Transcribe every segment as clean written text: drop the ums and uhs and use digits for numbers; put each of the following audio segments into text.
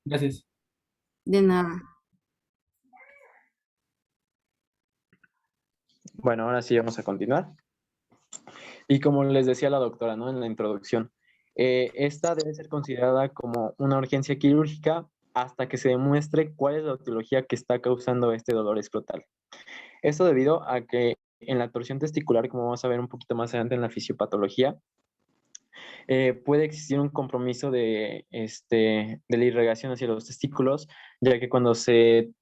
Gracias. De nada. Bueno, ahora sí vamos a continuar. Y como les decía la doctora, ¿no? En la introducción, esta debe ser considerada como una urgencia quirúrgica hasta que se demuestre cuál es la etiología que está causando este dolor escrotal. Esto debido a que en la torsión testicular, como vamos a ver un poquito más adelante en la fisiopatología, puede existir un compromiso de la irrigación hacia los testículos, ya que cuando se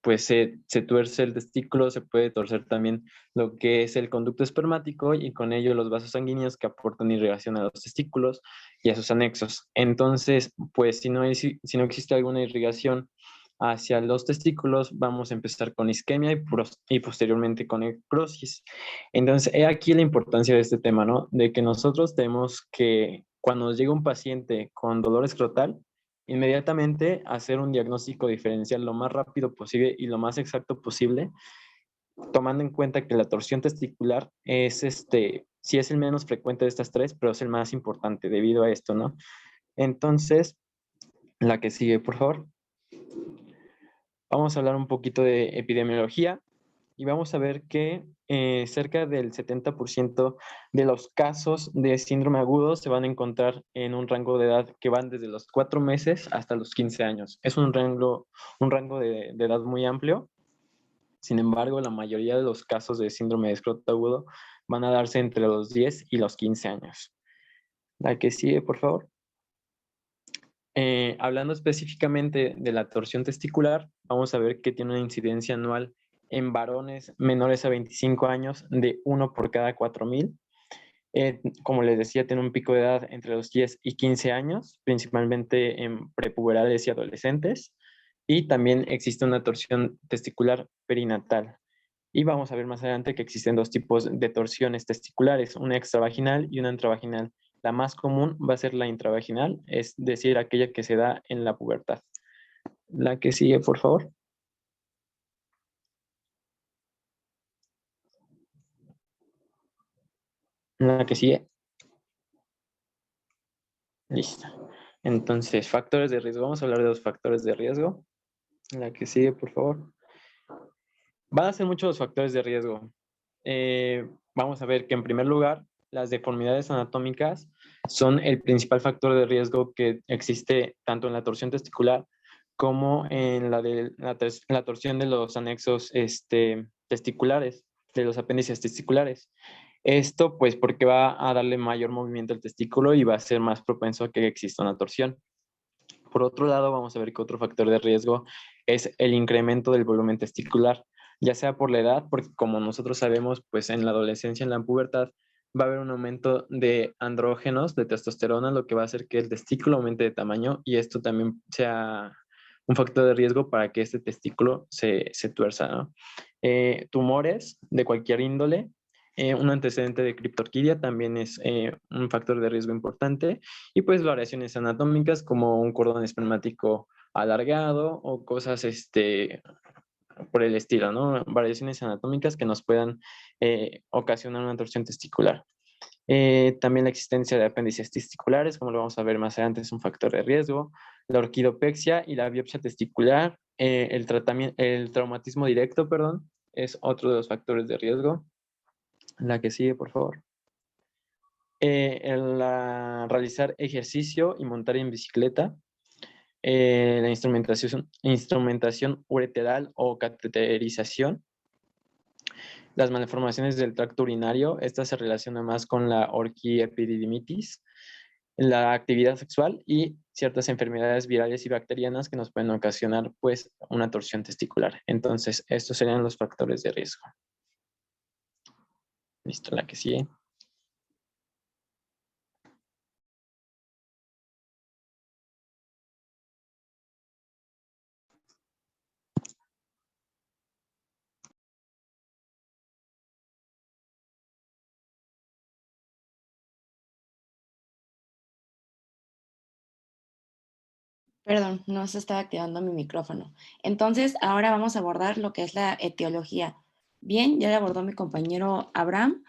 tuerce el testículo, se puede torcer también lo que es el conducto espermático y con ello los vasos sanguíneos que aportan irrigación a los testículos y a sus anexos. Entonces, pues si no existe alguna irrigación hacia los testículos, vamos a empezar con isquemia y posteriormente con necrosis. Entonces, he aquí la importancia de este tema, ¿no? De que nosotros tenemos que, cuando nos llega un paciente con dolor escrotal, inmediatamente hacer un diagnóstico diferencial lo más rápido posible y lo más exacto posible, tomando en cuenta que la torsión testicular sí es el menos frecuente de estas tres, pero es el más importante debido a esto, ¿no? Entonces, la que sigue, por favor. Vamos a hablar un poquito de epidemiología y vamos a ver que cerca del 70% de los casos de síndrome agudo se van a encontrar en un rango de edad que van desde los 4 meses hasta los 15 años. Es un rango de edad muy amplio. Sin embargo, la mayoría de los casos de síndrome de escroto agudo van a darse entre los 10 y los 15 años. La que sigue, por favor. Hablando específicamente de la torsión testicular, vamos a ver que tiene una incidencia anual en varones menores a 25 años de 1 por cada 4,000. Como les decía, tiene un pico de edad entre los 10 y 15 años, principalmente en prepuberales y adolescentes. Y también existe una torsión testicular perinatal. Y vamos a ver más adelante que existen dos tipos de torsiones testiculares, una extravaginal y una intravaginal. La más común va a ser la intravaginal, es decir, aquella que se da en la pubertad. La que sigue, por favor. La que sigue. Listo. Entonces, factores de riesgo. Vamos a hablar de los factores de riesgo. La que sigue, por favor. Van a ser muchos los factores de riesgo. Vamos a ver que en primer lugar, las deformidades anatómicas son el principal factor de riesgo que existe tanto en la torsión testicular como en la torsión de los anexos testiculares, de los apéndices testiculares. Esto pues porque va a darle mayor movimiento al testículo y va a ser más propenso a que exista una torsión. Por otro lado, vamos a ver que otro factor de riesgo es el incremento del volumen testicular, ya sea por la edad, porque como nosotros sabemos, pues en la adolescencia, en la pubertad, va a haber un aumento de andrógenos, de testosterona, lo que va a hacer que el testículo aumente de tamaño y esto también sea un factor de riesgo para que este testículo se tuerza, ¿no? Tumores de cualquier índole, un antecedente de criptorquidia también es un factor de riesgo importante y pues variaciones anatómicas como un cordón espermático alargado o cosas por el estilo, ¿no? Variaciones anatómicas que nos puedan ocasionar una torsión testicular. También la existencia de apéndices testiculares, como lo vamos a ver más adelante, es un factor de riesgo. La orquidopexia y la biopsia testicular, el traumatismo directo, perdón, es otro de los factores de riesgo. La que sigue, por favor. Realizar ejercicio y montar en bicicleta, la instrumentación ureteral o cateterización, las malformaciones del tracto urinario, esta se relaciona más con la orquiepididimitis, la actividad sexual y ciertas enfermedades virales y bacterianas que nos pueden ocasionar pues una torsión testicular. Entonces, estos serían los factores de riesgo. Listo, la que sigue. Perdón, no se estaba activando mi micrófono. Entonces, ahora vamos a abordar lo que es la etiología. Bien, ya la abordó mi compañero Abraham.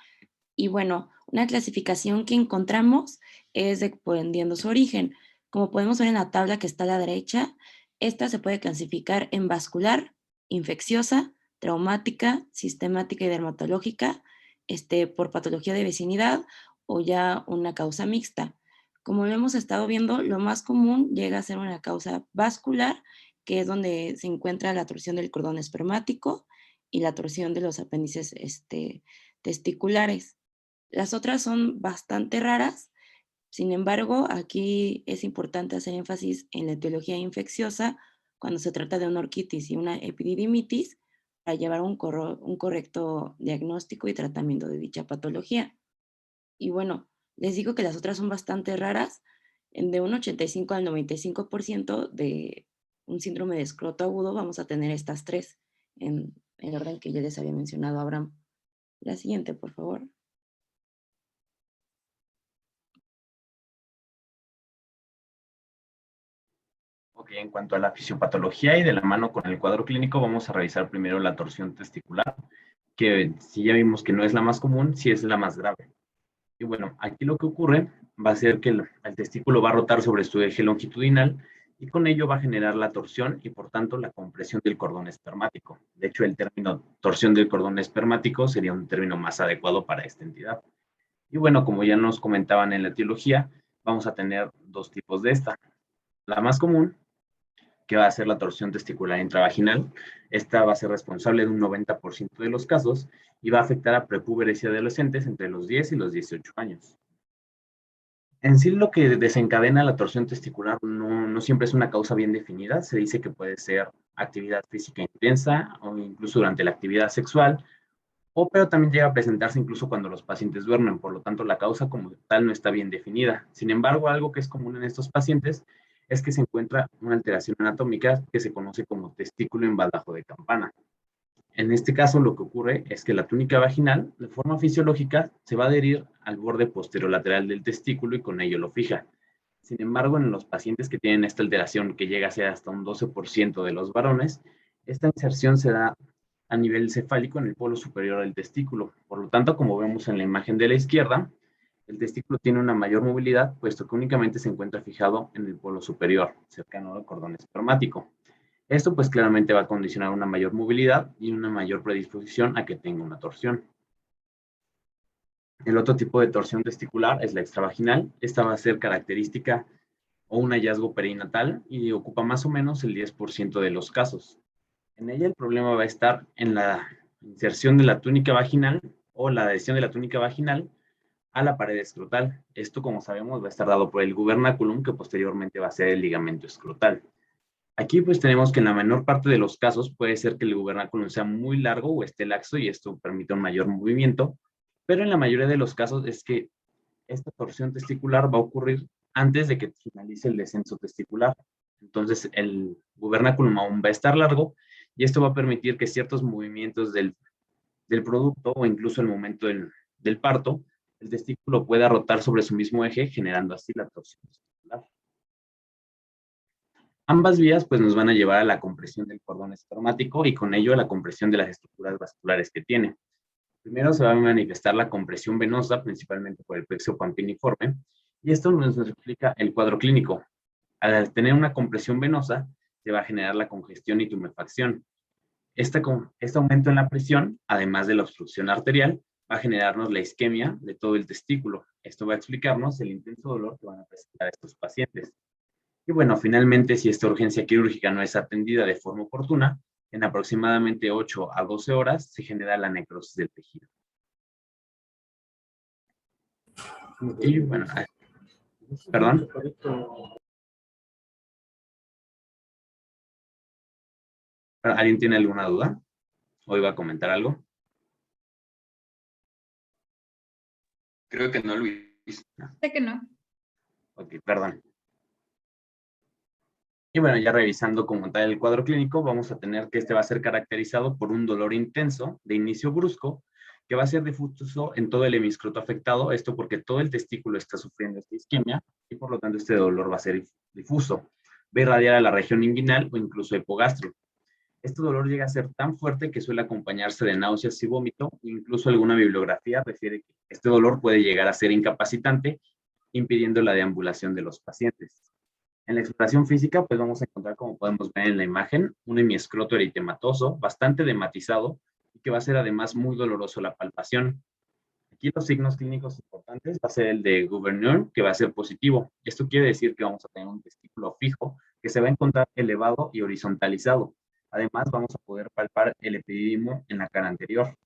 Y bueno, una clasificación que encontramos es dependiendo su origen. Como podemos ver en la tabla que está a la derecha, Esta se puede clasificar en vascular, infecciosa, traumática, sistemática y dermatológica, por patología de vecindad o ya una causa mixta. Como lo hemos estado viendo, lo más común llega a ser una causa vascular, que es donde se encuentra la torsión del cordón espermático y la torsión de los apéndices testiculares. Las otras son bastante raras. Sin embargo, aquí es importante hacer énfasis en la etiología infecciosa cuando se trata de una orquitis y una epididimitis para llevar un correcto diagnóstico y tratamiento de dicha patología. Y bueno, les digo que las otras son bastante raras, de un 85 al 95% de un síndrome de escroto agudo vamos a tener estas tres en el orden que ya les había mencionado, Abraham. La siguiente, por favor. Ok, en cuanto a la fisiopatología y de la mano con el cuadro clínico, vamos a revisar primero la torsión testicular, que si ya vimos que no es la más común, sí es la más grave. Y bueno, aquí lo que ocurre va a ser que el testículo va a rotar sobre su eje longitudinal y con ello va a generar la torsión y por tanto la compresión del cordón espermático. De hecho, el término torsión del cordón espermático sería un término más adecuado para esta entidad. Y bueno, como ya nos comentaban en la etiología, vamos a tener dos tipos de esta. La más común, que va a ser la torsión testicular intravaginal. Esta va a ser responsable de un 90% de los casos y va a afectar a prepúberes y adolescentes entre los 10 y los 18 años. En sí, lo que desencadena la torsión testicular no siempre es una causa bien definida. Se dice que puede ser actividad física intensa o incluso durante la actividad sexual, pero también llega a presentarse incluso cuando los pacientes duermen. Por lo tanto, la causa como tal no está bien definida. Sin embargo, algo que es común en estos pacientes es que se encuentra una alteración anatómica que se conoce como testículo embalajo de campana. En este caso, lo que ocurre es que la túnica vaginal, de forma fisiológica, se va a adherir al borde posterolateral del testículo y con ello lo fija. Sin embargo, en los pacientes que tienen esta alteración, que llega a ser hasta un 12% de los varones, esta inserción se da a nivel cefálico en el polo superior del testículo. Por lo tanto, como vemos en la imagen de la izquierda, el testículo tiene una mayor movilidad, puesto que únicamente se encuentra fijado en el polo superior, cercano al cordón espermático. Esto pues claramente va a condicionar una mayor movilidad y una mayor predisposición a que tenga una torsión. El otro tipo de torsión testicular es la extravaginal. Esta va a ser característica o un hallazgo perinatal y ocupa más o menos el 10% de los casos. En ella el problema va a estar en la inserción de la túnica vaginal o la adhesión de la túnica vaginal a la pared escrotal. Esto, como sabemos, va a estar dado por el gubernaculum, que posteriormente va a ser el ligamento escrotal. Aquí pues tenemos que en la menor parte de los casos puede ser que el gubernaculum sea muy largo o esté laxo y esto permite un mayor movimiento, pero en la mayoría de los casos es que esta torsión testicular va a ocurrir antes de que finalice el descenso testicular. Entonces el gubernaculum aún va a estar largo y esto va a permitir que ciertos movimientos del producto o incluso el momento del parto, el testículo pueda rotar sobre su mismo eje, generando así la torsión testicular. Ambas vías pues nos van a llevar a la compresión del cordón espermático y con ello a la compresión de las estructuras vasculares que tiene. Primero se va a manifestar la compresión venosa, principalmente por el plexo pampiniforme, y esto nos explica el cuadro clínico. Al tener una compresión venosa, se va a generar la congestión y tumefacción. Este aumento en la presión, además de la obstrucción arterial, va a generarnos la isquemia de todo el testículo. Esto va a explicarnos el intenso dolor que van a presentar estos pacientes. Y bueno, finalmente, si esta urgencia quirúrgica no es atendida de forma oportuna, en aproximadamente 8 a 12 horas se genera la necrosis del tejido. Y bueno, perdón. ¿Alguien tiene alguna duda? ¿O iba a comentar algo? Creo que no, Luis. Sé que no. Ok, perdón. Y bueno, ya revisando como tal el cuadro clínico, vamos a tener que este va a ser caracterizado por un dolor intenso de inicio brusco, que va a ser difuso en todo el hemiscroto afectado, esto porque todo el testículo está sufriendo esta isquemia y por lo tanto este dolor va a ser difuso. Va a irradiar a la región inguinal o incluso hipogastro. Este dolor llega a ser tan fuerte que suele acompañarse de náuseas y vómito, incluso alguna bibliografía refiere que este dolor puede llegar a ser incapacitante, impidiendo la deambulación de los pacientes. En la exploración física, pues vamos a encontrar, como podemos ver en la imagen, un hemiescroto eritematoso, bastante dematizado, y que va a ser además muy doloroso la palpación. Aquí los signos clínicos importantes va a ser el de Gouverneur, que va a ser positivo. Esto quiere decir que vamos a tener un testículo fijo, que se va a encontrar elevado y horizontalizado. Además, vamos a poder palpar el epidídimo en la cara anterior.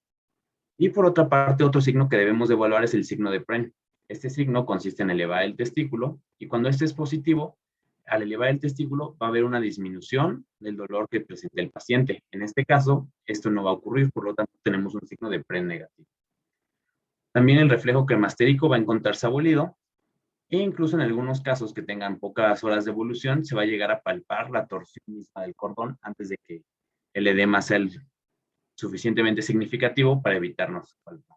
Y por otra parte, otro signo que debemos de evaluar es el signo de Pren. Este signo consiste en elevar el testículo, y cuando este es positivo, al elevar el testículo va a haber una disminución del dolor que presenta el paciente. En este caso, esto no va a ocurrir, por lo tanto, tenemos un signo de Pren negativo. También el reflejo cremastérico va a encontrarse abolido, e incluso en algunos casos que tengan pocas horas de evolución, se va a llegar a palpar la torsión misma del cordón antes de que el edema sea suficientemente significativo para evitarnos palpar.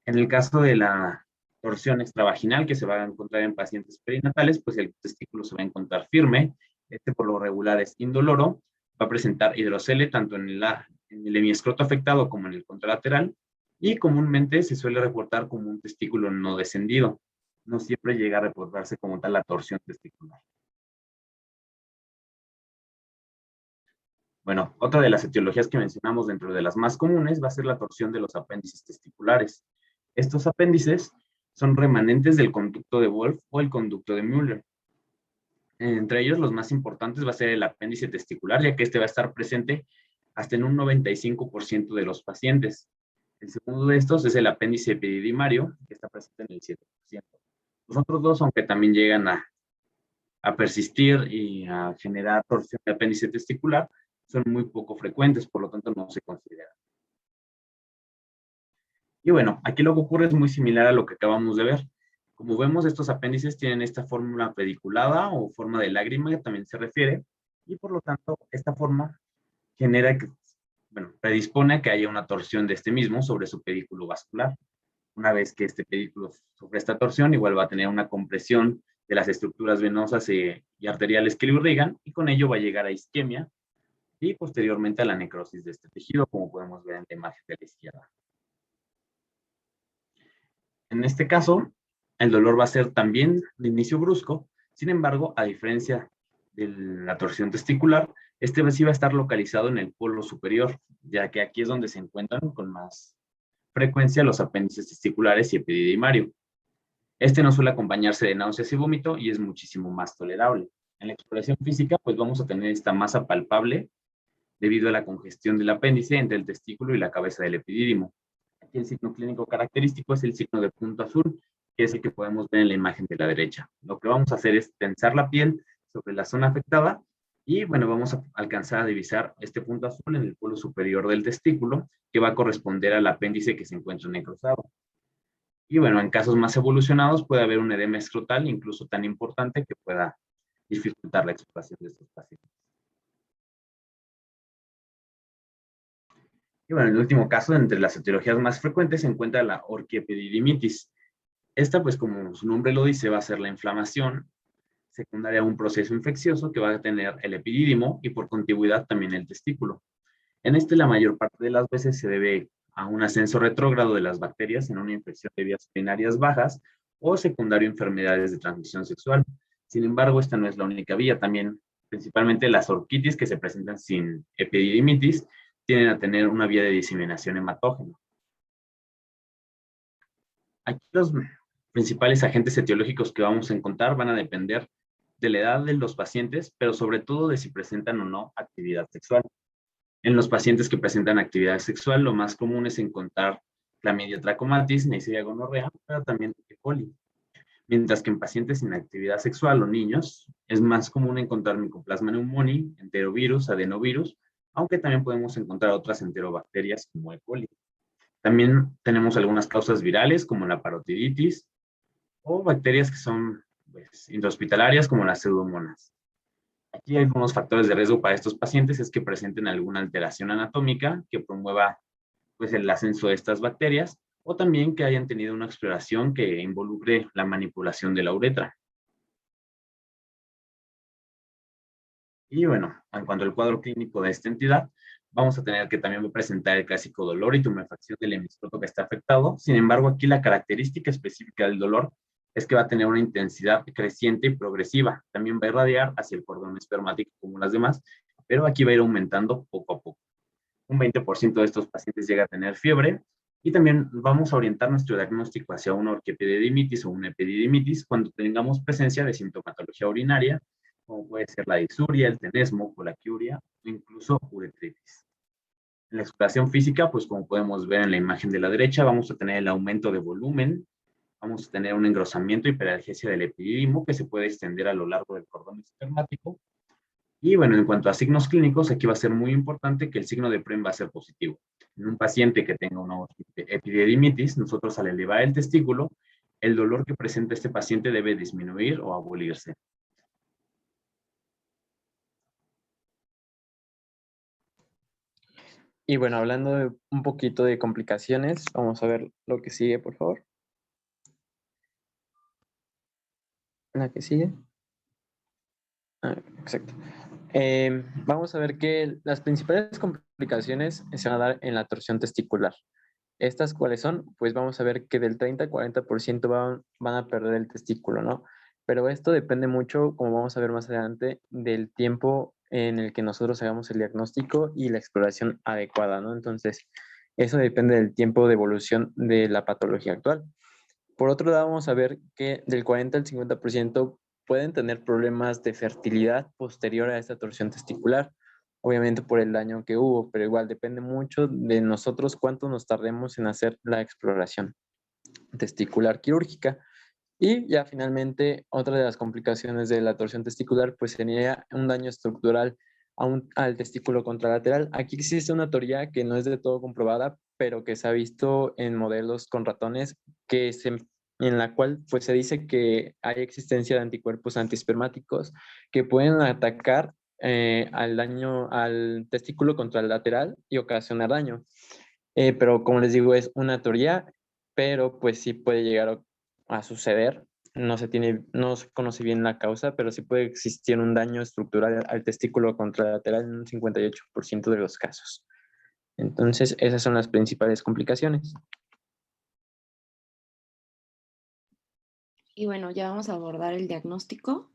En el caso de la torsión extravaginal que se va a encontrar en pacientes perinatales, pues el testículo se va a encontrar firme. Este por lo regular es indoloro, va a presentar hidrocele tanto en el hemiescroto afectado como en el contralateral, y comúnmente se suele reportar como un testículo no descendido. No siempre llega a reportarse como tal la torsión testicular. Bueno, otra de las etiologías que mencionamos dentro de las más comunes va a ser la torsión de los apéndices testiculares. Estos apéndices son remanentes del conducto de Wolff o el conducto de Müller. Entre ellos, los más importantes va a ser el apéndice testicular, ya que este va a estar presente hasta en un 95% de los pacientes. El segundo de estos es el apéndice epididymario, que está presente en el 7%. Los otros dos, aunque también llegan a persistir y a generar torsión de apéndice testicular, son muy poco frecuentes, por lo tanto no se consideran. Y bueno, aquí lo que ocurre es muy similar a lo que acabamos de ver. Como vemos, estos apéndices tienen esta fórmula pediculada o forma de lágrima, que también se refiere, y por lo tanto, esta forma genera que, predispone a que haya una torsión de este mismo sobre su pedículo vascular. Una vez que este pedículo sufre esta torsión, igual va a tener una compresión de las estructuras venosas y arteriales que lo irrigan, y con ello va a llegar a isquemia y posteriormente a la necrosis de este tejido, como podemos ver en la imagen de la izquierda. En este caso, el dolor va a ser también de inicio brusco. Sin embargo, a diferencia de la torsión testicular, este sí va a estar localizado en el polo superior, ya que aquí es donde se encuentran con más frecuencia los apéndices testiculares y epididymario. Este no suele acompañarse de náuseas y vómito y es muchísimo más tolerable. En la exploración física, pues vamos a tener esta masa palpable debido a la congestión del apéndice entre el testículo y la cabeza del epidídimo. Aquí el signo clínico característico es el signo de punto azul, que es el que podemos ver en la imagen de la derecha. Lo que vamos a hacer es tensar la piel sobre la zona afectada y, bueno, vamos a alcanzar a divisar este punto azul en el polo superior del testículo, que va a corresponder al apéndice que se encuentra necrosado. Y, bueno, en casos más evolucionados puede haber un edema escrotal, incluso tan importante que pueda dificultar la exploración de estos pacientes. Y bueno, en el último caso, entre las etiologías más frecuentes se encuentra la orquiepididimitis. Esta, pues como su nombre lo dice, va a ser la inflamación secundaria a un proceso infeccioso que va a tener el epidídimo y por contigüidad también el testículo. En este, la mayor parte de las veces se debe a un ascenso retrógrado de las bacterias en una infección de vías urinarias bajas o secundario a enfermedades de transmisión sexual. Sin embargo, esta no es la única vía. También, principalmente las orquitis que se presentan sin epididimitis, tienden a tener una vía de diseminación hematógena. Aquí los principales agentes etiológicos que vamos a encontrar van a depender de la edad de los pacientes, pero sobre todo de si presentan o no actividad sexual. En los pacientes que presentan actividad sexual, lo más común es encontrar Clamidia trachomatis, Neisseria gonorrea, pero también E. coli. Mientras que en pacientes sin actividad sexual o niños, es más común encontrar Mycoplasma pneumoniae, enterovirus, adenovirus, aunque también podemos encontrar otras enterobacterias como E. coli. También tenemos algunas causas virales como la parotiditis o bacterias que son intrahospitalarias como las pseudomonas. Aquí hay algunos factores de riesgo para estos pacientes es que presenten alguna alteración anatómica que promueva pues, el ascenso de estas bacterias o también que hayan tenido una exploración que involucre la manipulación de la uretra. Y bueno, en cuanto al cuadro clínico de esta entidad, vamos a tener que también presentar el clásico dolor y tumefacción del hemiscroto que está afectado. Sin embargo, aquí la característica específica del dolor es que va a tener una intensidad creciente y progresiva. También va a irradiar hacia el cordón espermático como las demás, pero aquí va a ir aumentando poco a poco. Un 20% de estos pacientes llega a tener fiebre y también vamos a orientar nuestro diagnóstico hacia una orquiepididimitis o una epididimitis cuando tengamos presencia de sintomatología urinaria, como puede ser la disuria, el tenesmo, colaquiuria o incluso uretritis. En la exploración física, pues como podemos ver en la imagen de la derecha, vamos a tener el aumento de volumen, vamos a tener un engrosamiento y hiperalgesia del epididimo que se puede extender a lo largo del cordón espermático. Y bueno, en cuanto a signos clínicos, aquí va a ser muy importante que el signo de PREM va a ser positivo. En un paciente que tenga una epididimitis, nosotros al elevar el testículo, el dolor que presenta este paciente debe disminuir o abolirse. Y bueno, hablando un poquito de complicaciones, vamos a ver lo que sigue, por favor. La que sigue. Exacto. Vamos a ver que las principales complicaciones se van a dar en la torsión testicular. ¿Estas cuáles son? Pues vamos a ver que del 30 al 40% van a perder el testículo, ¿no? Pero esto depende mucho, como vamos a ver más adelante, del tiempo en el que nosotros hagamos el diagnóstico y la exploración adecuada, ¿no? Entonces, eso depende del tiempo de evolución de la patología actual. Por otro lado, vamos a ver que del 40 al 50% pueden tener problemas de fertilidad posterior a esta torsión testicular, obviamente por el daño que hubo, pero igual depende mucho de nosotros cuánto nos tardemos en hacer la exploración testicular quirúrgica. Y ya finalmente, otra de las complicaciones de la torsión testicular, pues sería un daño estructural al testículo contralateral. Aquí existe una teoría que no es de todo comprobada, pero que se ha visto en modelos con ratones, en la cual pues se dice que hay existencia de anticuerpos antiespermáticos que pueden atacar al testículo contralateral y ocasionar daño. Pero como les digo, es una teoría, pero pues sí puede llegar a suceder. No se conoce bien la causa, pero sí puede existir un daño estructural al testículo contralateral en un 58% de los casos. Entonces, esas son las principales complicaciones. Y bueno, ya vamos a abordar el diagnóstico.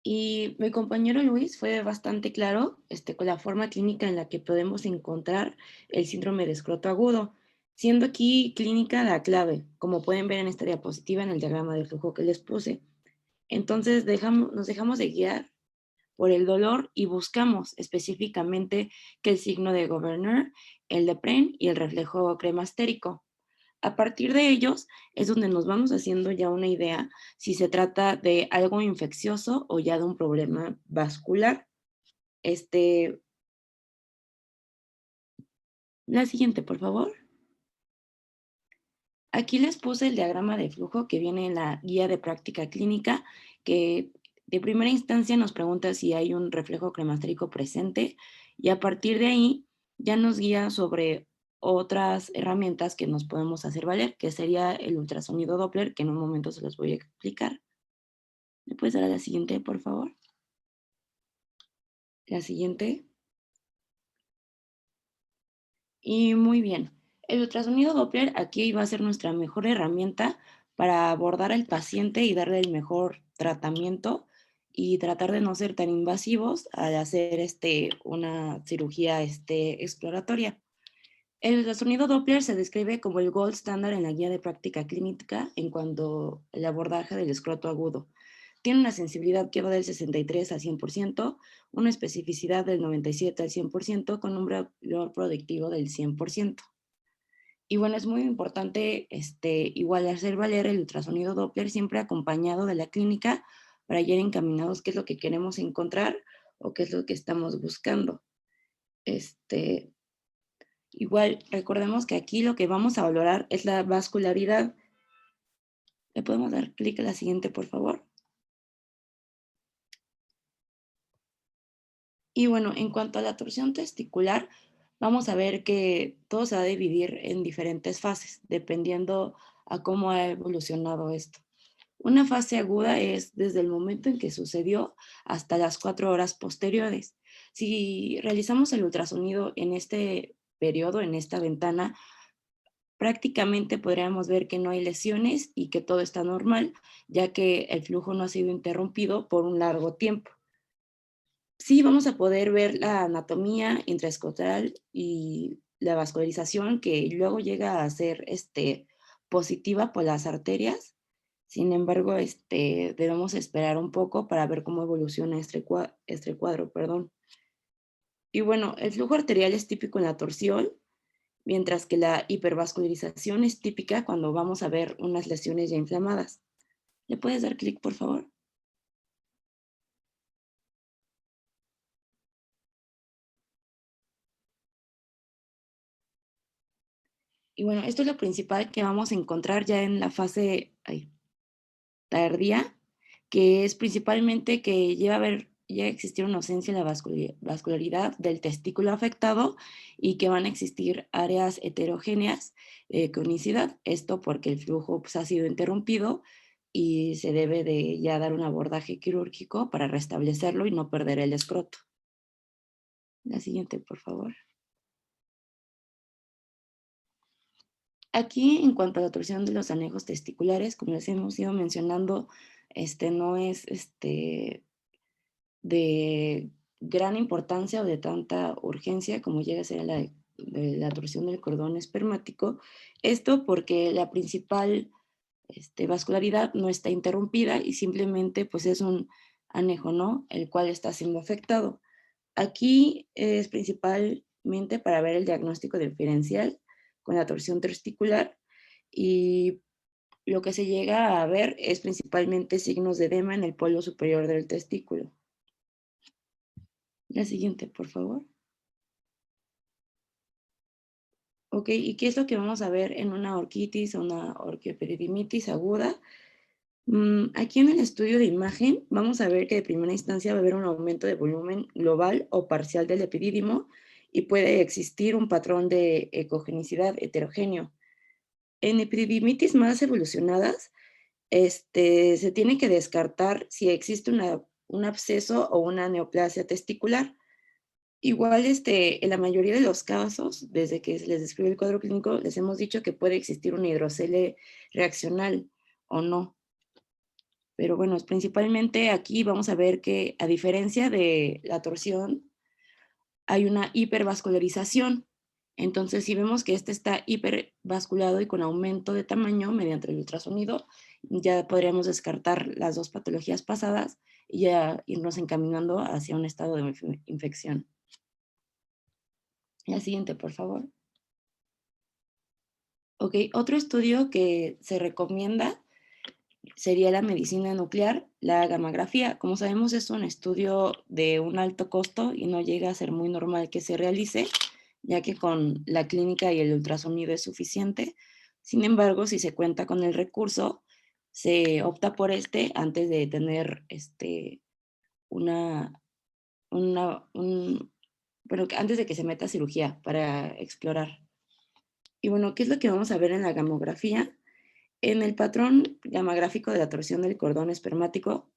Y mi compañero Luis fue bastante claro con la forma clínica en la que podemos encontrar el síndrome de escroto agudo, siendo aquí clínica la clave, como pueden ver en esta diapositiva en el diagrama de flujo que les puse. Entonces nos dejamos de guiar por el dolor y buscamos específicamente que el signo de Governor, el de Pren y el reflejo cremastérico. A partir de ellos es donde nos vamos haciendo ya una idea si se trata de algo infeccioso o ya de un problema vascular. La siguiente, por favor. Aquí les puse el diagrama de flujo que viene en la guía de práctica clínica, que de primera instancia nos pregunta si hay un reflejo cremastérico presente y a partir de ahí ya nos guía sobre otras herramientas que nos podemos hacer valer, que sería el ultrasonido Doppler, que en un momento se los voy a explicar. ¿Me puedes dar a la siguiente, por favor? La siguiente. Y muy bien. El ultrasonido Doppler aquí va a ser nuestra mejor herramienta para abordar al paciente y darle el mejor tratamiento y tratar de no ser tan invasivos al hacer una cirugía exploratoria. El ultrasonido Doppler se describe como el gold standard en la guía de práctica clínica en cuanto al abordaje del escroto agudo. Tiene una sensibilidad que va del 63 al 100%, una especificidad del 97 al 100%, con un valor predictivo del 100%. Y bueno, es muy importante igual hacer valer el ultrasonido Doppler siempre acompañado de la clínica para ir encaminados qué es lo que queremos encontrar o qué es lo que estamos buscando. Igual recordemos que aquí lo que vamos a valorar es la vascularidad. ¿Le podemos dar clic a la siguiente, por favor? Y bueno, en cuanto a la torsión testicular, vamos a ver que todo se va a dividir en diferentes fases, dependiendo a cómo ha evolucionado esto. Una fase aguda es desde el momento en que sucedió hasta las 4 horas posteriores. Si realizamos el ultrasonido en este periodo, en esta ventana, prácticamente podríamos ver que no hay lesiones y que todo está normal, ya que el flujo no ha sido interrumpido por un largo tiempo. Sí vamos a poder ver la anatomía intraescrotal y la vascularización, que luego llega a ser positiva por las arterias. Sin embargo, debemos esperar un poco para ver cómo evoluciona este cuadro, perdón. Y bueno, el flujo arterial es típico en la torsión, mientras que la hipervascularización es típica cuando vamos a ver unas lesiones ya inflamadas. ¿Le puedes dar clic, por favor? Y bueno, esto es lo principal que vamos a encontrar ya en la fase tardía, que es principalmente que llega a existir una ausencia en la vascularidad del testículo afectado y que van a existir áreas heterogéneas con unicidad. Esto porque el flujo pues, ha sido interrumpido y se debe de ya dar un abordaje quirúrgico para restablecerlo y no perder el escroto. La siguiente, por favor. Aquí, en cuanto a la torsión de los anejos testiculares, como les hemos ido mencionando, no es de gran importancia o de tanta urgencia como llega a ser de la torsión del cordón espermático. Esto porque la principal vascularidad no está interrumpida y simplemente pues es un anejo, ¿no? El cual está siendo afectado. Aquí es principalmente para ver el diagnóstico diferencial con la torsión testicular y lo que se llega a ver es principalmente signos de edema en el polo superior del testículo. La siguiente, por favor. Ok, ¿y qué es lo que vamos a ver en una orquitis o una orquioepididymitis aguda? Aquí en el estudio de imagen vamos a ver que de primera instancia va a haber un aumento de volumen global o parcial del epidídimo y puede existir un patrón de ecogenicidad heterogéneo. En epididimitis más evolucionadas, se tiene que descartar si existe un absceso o una neoplasia testicular. Igual, en la mayoría de los casos, desde que se les describe el cuadro clínico, les hemos dicho que puede existir una hidrocele reaccional o no. Pero bueno, principalmente aquí vamos a ver que a diferencia de la torsión, hay una hipervascularización. Entonces, si vemos que este está hipervasculado y con aumento de tamaño mediante el ultrasonido, ya podríamos descartar las dos patologías pasadas y ya irnos encaminando hacia un estado de infección. La siguiente, por favor. Ok, otro estudio que se recomienda sería la medicina nuclear, la gammagrafía. Como sabemos, es un estudio de un alto costo y no llega a ser muy normal que se realice, ya que con la clínica y el ultrasonido es suficiente. Sin embargo, si se cuenta con el recurso, se opta por antes de tener pero antes de que se meta a cirugía para explorar. Y bueno, ¿qué es lo que vamos a ver en la gamografía? En el patrón gamagráfico de la torsión del cordón espermático,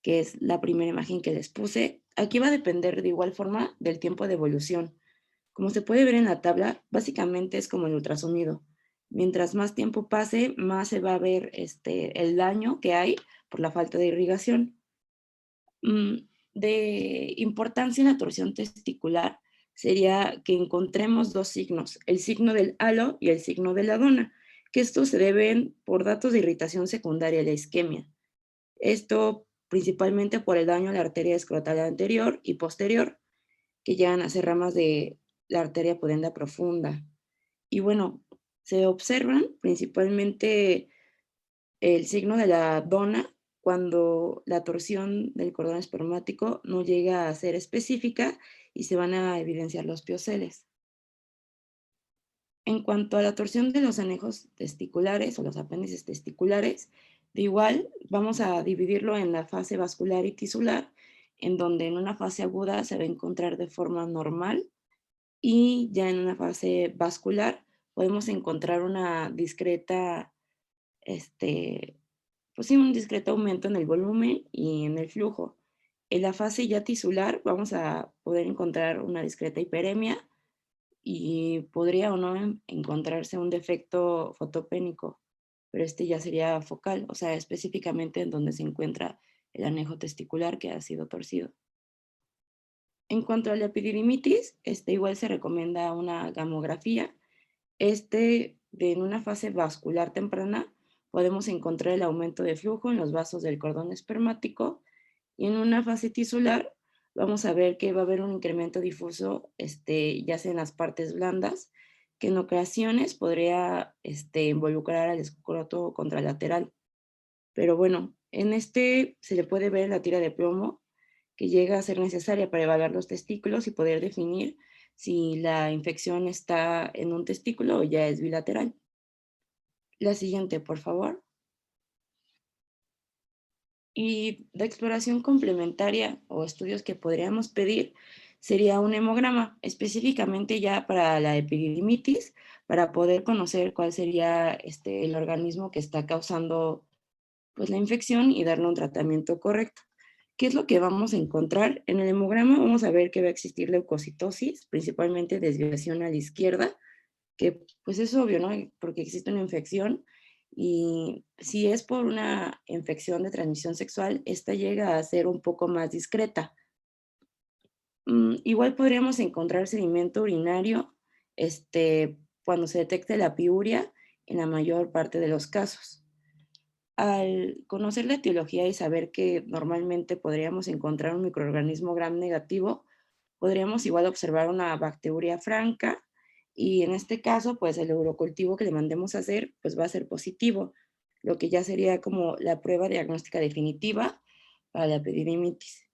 que es la primera imagen que les puse, aquí va a depender de igual forma del tiempo de evolución. Como se puede ver en la tabla, básicamente es como el ultrasonido. Mientras más tiempo pase, más se va a ver el daño que hay por la falta de irrigación. De importancia en la torsión testicular sería que encontremos dos signos, el signo del halo y el signo de la dona, que estos se deben por datos de irritación secundaria a la isquemia. Esto principalmente por el daño a la arteria escrotal anterior y posterior, que llegan a ser ramas de la arteria pudenda profunda. Y bueno, se observan principalmente el signo de la dona cuando la torsión del cordón espermático no llega a ser específica y se van a evidenciar los pioceles. En cuanto a la torsión de los anejos testiculares o los apéndices testiculares, de igual vamos a dividirlo en la fase vascular y tisular, en donde en una fase aguda se va a encontrar de forma normal y ya en una fase vascular podemos encontrar una discreta, pues sí, un discreto aumento en el volumen y en el flujo. En la fase ya tisular vamos a poder encontrar una discreta hiperemia y podría o no encontrarse un defecto fotopénico, pero este ya sería focal, o sea, específicamente en donde se encuentra el anejo testicular que ha sido torcido. En cuanto a la epididimitis, igual se recomienda una gamografía. En una fase vascular temprana, podemos encontrar el aumento de flujo en los vasos del cordón espermático, y en una fase tisular vamos a ver que va a haber un incremento difuso, ya sea en las partes blandas, que en ocasiones podría involucrar al escroto contralateral. Pero bueno, en se le puede ver la tira de plomo que llega a ser necesaria para evaluar los testículos y poder definir si la infección está en un testículo o ya es bilateral. La siguiente, por favor. Y la exploración complementaria o estudios que podríamos pedir sería un hemograma, específicamente ya para la epididimitis, para poder conocer cuál sería el organismo que está causando pues, la infección y darle un tratamiento correcto. ¿Qué es lo que vamos a encontrar? En el hemograma vamos a ver que va a existir leucocitosis, principalmente desviación a la izquierda, que pues es obvio, ¿no? Porque existe una infección, y si es por una infección de transmisión sexual, esta llega a ser un poco más discreta. Igual podríamos encontrar sedimento urinario cuando se detecte la piuria en la mayor parte de los casos. Al conocer la etiología y saber que normalmente podríamos encontrar un microorganismo gram negativo, podríamos igual observar una bacteria franca, y en este caso, pues el urocultivo que le mandemos a hacer, pues va a ser positivo, lo que ya sería como la prueba diagnóstica definitiva para la epididimitis.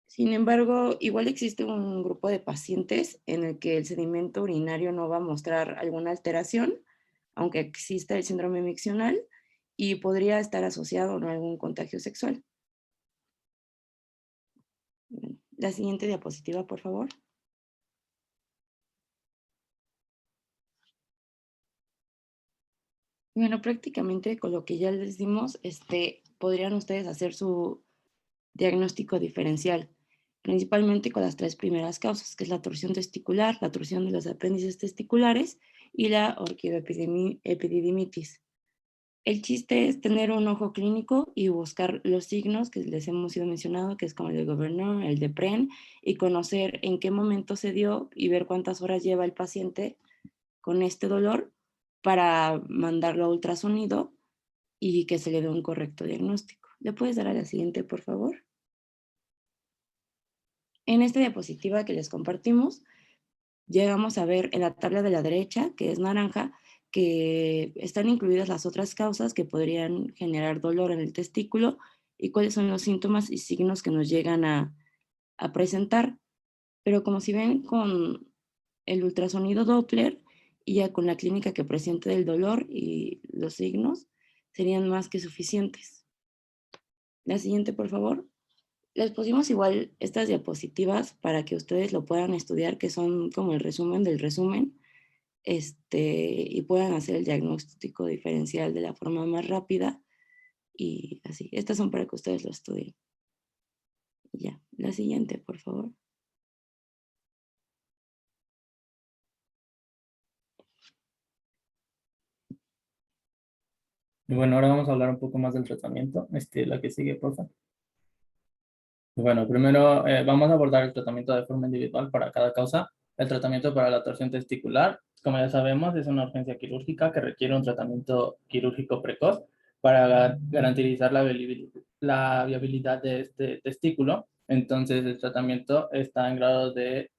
Sin embargo, igual existe un grupo de pacientes en el que el sedimento urinario no va a mostrar alguna alteración, aunque exista el síndrome miccional, y podría estar asociado a algún contagio sexual. La siguiente diapositiva, por favor. Bueno, prácticamente con lo que ya les dimos, podrían ustedes hacer su diagnóstico diferencial, principalmente con las 3 primeras causas, que es la torsión testicular, la torsión de los apéndices testiculares y la orquidoepididimitis. El chiste es tener un ojo clínico y buscar los signos que les hemos ido mencionando, que es como el de Governor, el de Pren, y conocer en qué momento se dio y ver cuántas horas lleva el paciente con este dolor para mandarlo a ultrasonido y que se le dé un correcto diagnóstico. ¿Le puedes dar a la siguiente, por favor? En esta diapositiva que les compartimos, llegamos a ver en la tabla de la derecha, que es naranja, que están incluidas las otras causas que podrían generar dolor en el testículo y cuáles son los síntomas y signos que nos llegan a presentar. Pero como si ven, con el ultrasonido Doppler y ya con la clínica que presente del dolor y los signos, serían más que suficientes. La siguiente, por favor. Les pusimos igual estas diapositivas para que ustedes lo puedan estudiar, que son como el resumen del resumen, y puedan hacer el diagnóstico diferencial de la forma más rápida y así. Estas son para que ustedes lo estudien. Ya, la siguiente, por favor. Y bueno, ahora vamos a hablar un poco más del tratamiento. La que sigue, por favor. Bueno, primero vamos a abordar el tratamiento de forma individual para cada causa. El tratamiento para la torsión testicular, como ya sabemos, es una urgencia quirúrgica que requiere un tratamiento quirúrgico precoz para garantizar la viabilidad de este testículo. Entonces, el tratamiento está en grado de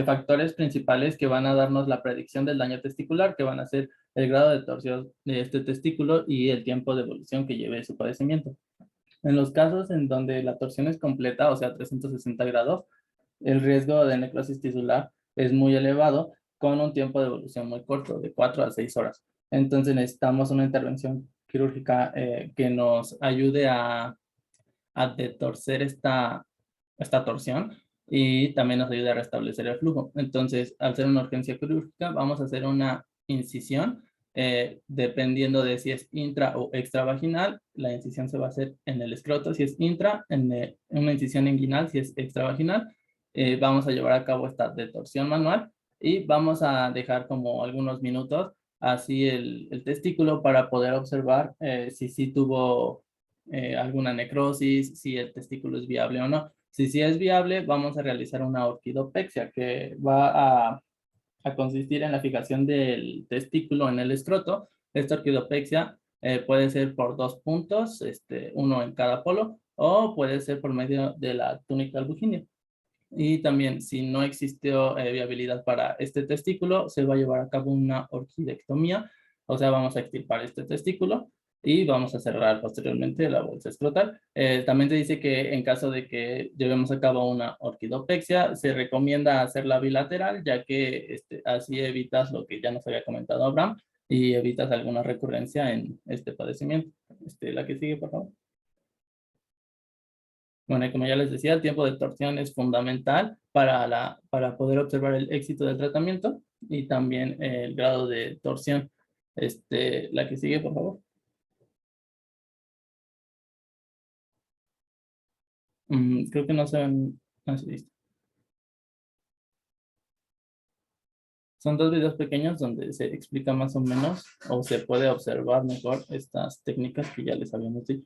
factores principales que van a darnos la predicción del daño testicular, que van a ser el grado de torsión de este testículo y el tiempo de evolución que lleve su padecimiento. En los casos en donde la torsión es completa, o sea, 360 grados, el riesgo de necrosis tisular es muy elevado con un tiempo de evolución muy corto, de 4 a 6 horas. Entonces necesitamos una intervención quirúrgica que nos ayude a detorcer esta torsión y también nos ayude a restablecer el flujo. Entonces, al ser una urgencia quirúrgica, vamos a hacer una incisión. Dependiendo de si es intra o extravaginal, la incisión se va a hacer en el escroto si es intra, en una incisión inguinal si es extravaginal, vamos a llevar a cabo esta detorsión manual y vamos a dejar como algunos minutos así el testículo para poder observar si sí tuvo alguna necrosis, si el testículo es viable o no. Si sí es viable, vamos a realizar una orquidopexia que va a consistir en la fijación del testículo en el escroto. Esta orquidopexia puede ser por 2 puntos, uno en cada polo, o puede ser por medio de la túnica albuginea. Y también, si no existió viabilidad para este testículo, se va a llevar a cabo una orquidectomía, o sea, vamos a extirpar este testículo y vamos a cerrar posteriormente la bolsa escrotal. También te dice que en caso de que llevemos a cabo una orquidopexia, se recomienda hacerla bilateral, ya que así evitas lo que ya nos había comentado Abraham y evitas alguna recurrencia en este padecimiento. La que sigue, por favor. Bueno, y como ya les decía, el tiempo de torsión es fundamental para poder observar el éxito del tratamiento y también el grado de torsión. La que sigue, por favor. Creo que no se ven. Ah, sí, listo. Son 2 videos pequeños donde se explica más o menos o se puede observar mejor estas técnicas que ya les habíamos dicho.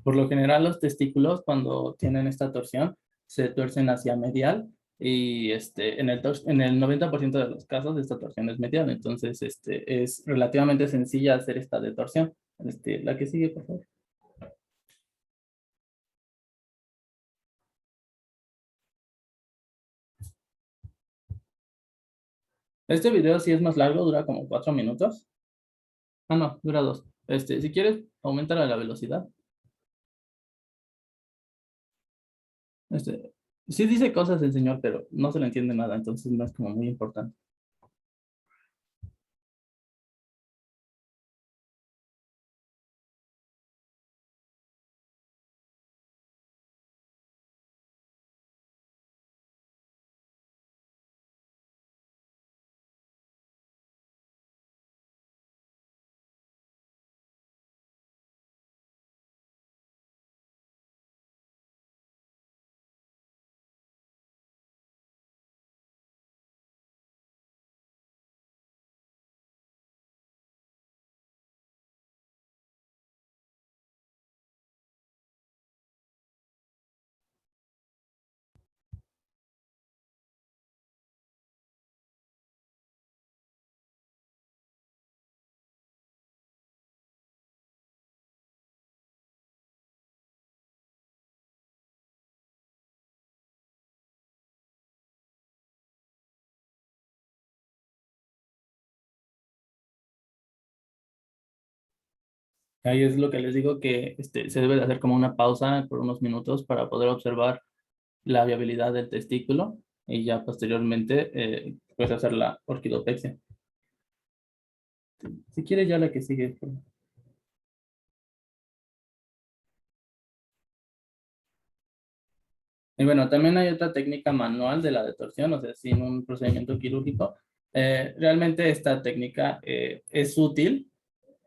Por lo general, los testículos, cuando tienen esta torsión, se tuercen hacia medial y en el 90% de los casos esta torsión es medial. Entonces, es relativamente sencilla hacer esta detorsión. La que sigue, por favor. Este video sí es más largo, dura como 4 minutos. Ah, no, dura 2. Si quieres, aumenta la velocidad. Sí dice cosas el señor, pero no se le entiende nada, entonces no es como muy importante. Ahí es lo que les digo que se debe de hacer como una pausa por unos minutos para poder observar la viabilidad del testículo y ya posteriormente pues hacer la orquidopexia. Si quieres ya la que sigue. Y bueno, también hay otra técnica manual de la detorsión, o sea, sin un procedimiento quirúrgico. Realmente esta técnica es útil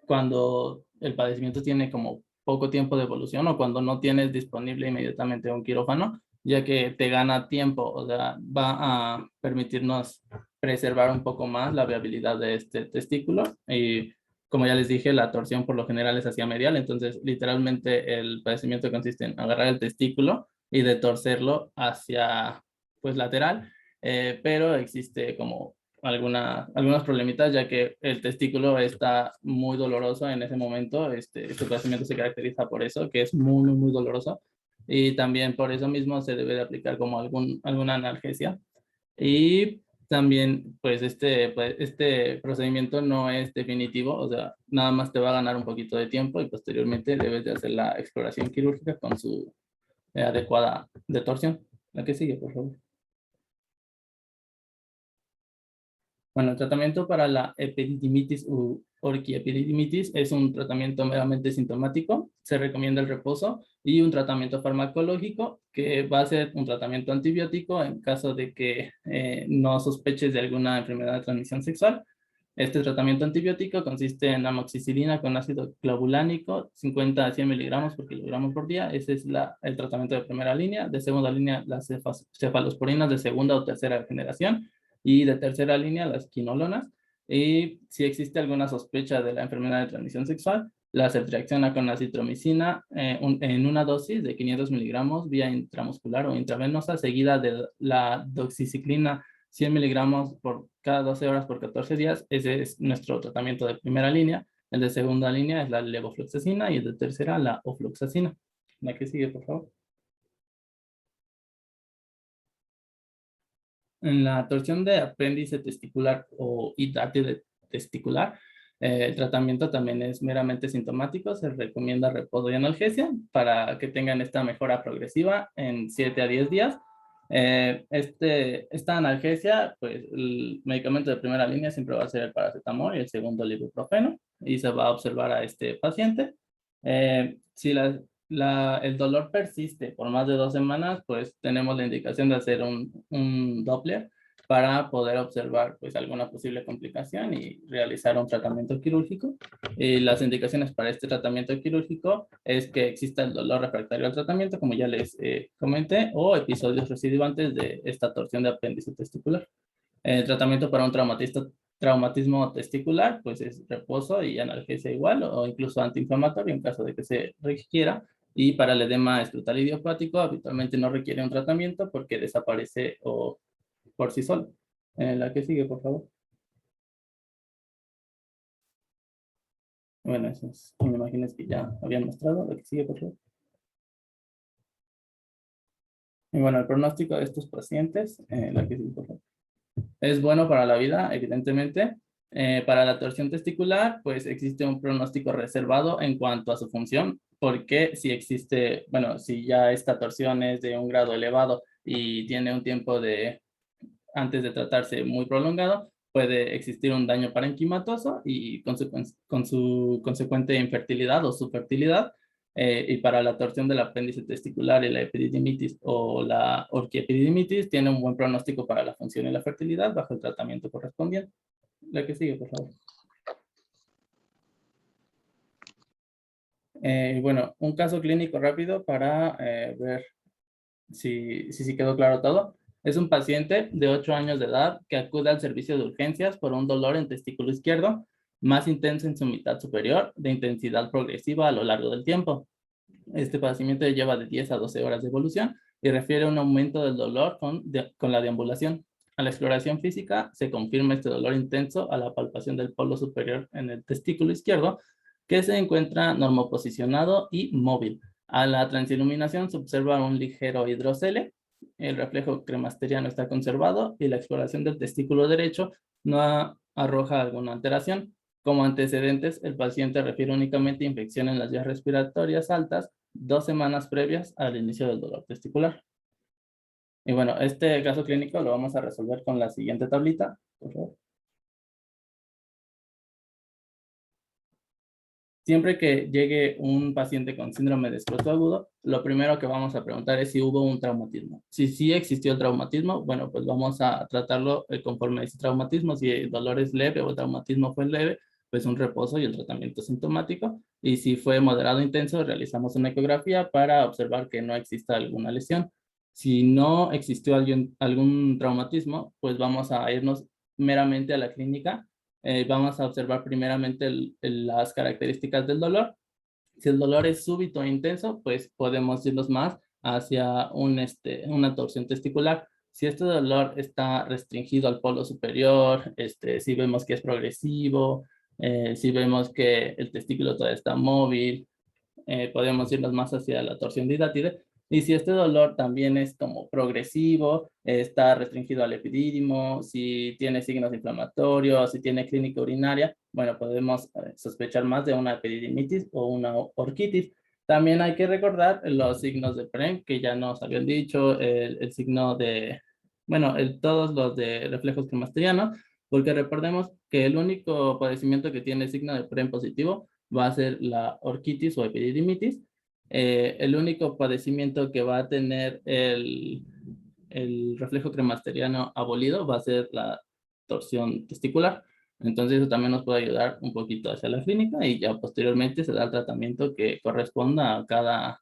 cuando el padecimiento tiene como poco tiempo de evolución o cuando no tienes disponible inmediatamente un quirófano, ya que te gana tiempo, o sea, va a permitirnos preservar un poco más la viabilidad de este testículo. Y como ya les dije, la torsión por lo general es hacia medial, entonces literalmente el padecimiento consiste en agarrar el testículo y de torcerlo hacia, pues, lateral, pero existe como algunos problemitas, ya que el testículo está muy doloroso en ese momento. Este padecimiento se caracteriza por eso, que es muy, muy, muy doloroso. Y también por eso mismo se debe de aplicar como alguna analgesia. Y también, pues, este procedimiento no es definitivo, o sea, nada más te va a ganar un poquito de tiempo y posteriormente debes de hacer la exploración quirúrgica con su adecuada detorsión. La que sigue, por favor. Bueno, el tratamiento para la epididimitis u orquiepididimitis es un tratamiento meramente sintomático. Se recomienda el reposo y un tratamiento farmacológico que va a ser un tratamiento antibiótico en caso de que no sospeches de alguna enfermedad de transmisión sexual. Este tratamiento antibiótico consiste en amoxicilina con ácido clavulánico, 50 a 100 miligramos por kilogramo por día. Ese es el tratamiento de primera línea. De segunda línea, las cefalosporinas de segunda o tercera generación. Y de tercera línea, las quinolonas. Y si existe alguna sospecha de la enfermedad de transmisión sexual, la ceftriaxona con acitromicina en una dosis de 500 miligramos vía intramuscular o intravenosa, seguida de la doxiciclina 100 miligramos por cada 12 horas por 14 días. Ese es nuestro tratamiento de primera línea. El de segunda línea es la levofloxacina y el de tercera la ofloxacina. La que sigue, por favor. En la torsión de apéndice testicular o hidrátil testicular, el tratamiento también es meramente sintomático. Se recomienda reposo y analgesia para que tengan esta mejora progresiva en 7 a 10 días. Esta analgesia, pues el medicamento de primera línea siempre va a ser el paracetamol y el segundo el ibuprofeno, y se va a observar a este paciente. Si el dolor persiste por más de 2 semanas, pues tenemos la indicación de hacer un Doppler para poder observar pues alguna posible complicación y realizar un tratamiento quirúrgico. Y las indicaciones para este tratamiento quirúrgico es que exista el dolor refractario al tratamiento, como ya les comenté, o episodios recidivantes de esta torsión de apéndice testicular. El tratamiento para un traumatismo testicular, pues es reposo y analgesia igual, o incluso antiinflamatorio en caso de que se requiera. Y para el edema escrotal idiopático, habitualmente no requiere un tratamiento porque desaparece o por sí solo. La que sigue, por favor. Bueno, eso es, me imagino que ya habían mostrado. La que sigue, por favor. Y bueno, el pronóstico de estos pacientes, la que sigue, por favor. Es bueno para la vida, evidentemente. Para la torsión testicular, pues existe un pronóstico reservado en cuanto a su función, porque si existe, bueno, si ya esta torsión es de un grado elevado y tiene un tiempo antes de tratarse muy prolongado, puede existir un daño parenquimatoso y con su consecuente infertilidad o subfertilidad. Y para la torsión del apéndice testicular y la epididimitis o la orquiepididimitis tiene un buen pronóstico para la función y la fertilidad bajo el tratamiento correspondiente. La que sigue, por favor. Bueno, un caso clínico rápido para ver si quedó claro todo. Es un paciente de 8 años de edad que acude al servicio de urgencias por un dolor en testículo izquierdo, más intenso en su mitad superior, de intensidad progresiva a lo largo del tiempo. Este padecimiento lleva de 10 a 12 horas de evolución y refiere a un aumento del dolor con la deambulación. A la exploración física se confirma este dolor intenso a la palpación del polo superior en el testículo izquierdo, que se encuentra normoposicionado y móvil. A la transiluminación se observa un ligero hidrocele, el reflejo cremasteriano está conservado y la exploración del testículo derecho no arroja alguna alteración. Como antecedentes, el paciente refiere únicamente infección en las vías respiratorias altas 2 semanas previas al inicio del dolor testicular. Y bueno, este caso clínico lo vamos a resolver con la siguiente tablita, por favor. Siempre que llegue un paciente con síndrome de escroto agudo, lo primero que vamos a preguntar es si hubo un traumatismo. Si sí existió el traumatismo, bueno, pues vamos a tratarlo conforme a ese traumatismo. Si el dolor es leve o el traumatismo fue leve, pues un reposo y el tratamiento sintomático. Y si fue moderado o intenso, realizamos una ecografía para observar que no exista alguna lesión. Si no existió algún traumatismo, pues vamos a irnos meramente a la clínica. Vamos a observar primeramente las características del dolor. Si el dolor es súbito e intenso, pues podemos irnos más hacia una torsión testicular. Si este dolor está restringido al polo superior, si vemos que es progresivo, si vemos que el testículo todavía está móvil, podemos irnos más hacia la torsión de hidátide. Y si este dolor también es como progresivo, está restringido al epidídimo, si tiene signos inflamatorios, si tiene clínica urinaria, bueno, podemos sospechar más de una epididimitis o una orquitis. También hay que recordar los signos de PREM, que ya nos habían dicho, el signo de, bueno, todos los de reflejos cremasterianos, porque recordemos que el único padecimiento que tiene signo de PREM positivo va a ser la orquitis o epididimitis. El único padecimiento que va a tener el reflejo cremasteriano abolido va a ser la torsión testicular. Entonces eso también nos puede ayudar un poquito hacia la clínica y ya posteriormente se da el tratamiento que corresponda a cada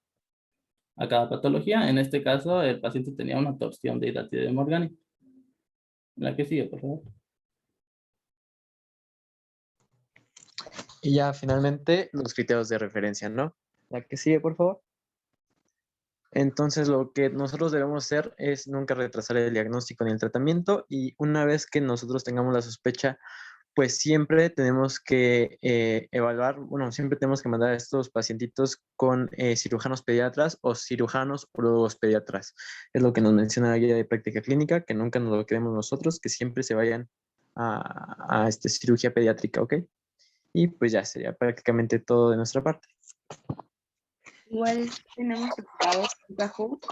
patología. En este caso, el paciente tenía una torsión de hidratidium orgánico. La que sigue, por favor. Y ya finalmente los criterios de referencia, ¿no? La que sigue, por favor. Entonces, lo que nosotros debemos hacer es nunca retrasar el diagnóstico ni el tratamiento, y una vez que nosotros tengamos la sospecha, pues siempre tenemos que evaluar, bueno, siempre tenemos que mandar a estos pacientitos con cirujanos pediatras o cirujanos urólogos pediatras. Es lo que nos menciona la guía de práctica clínica, que nunca nos lo queremos nosotros, que siempre se vayan a cirugía pediátrica, ¿ok? Y pues ya sería prácticamente todo de nuestra parte. Igual tenemos preparado un Kahoot,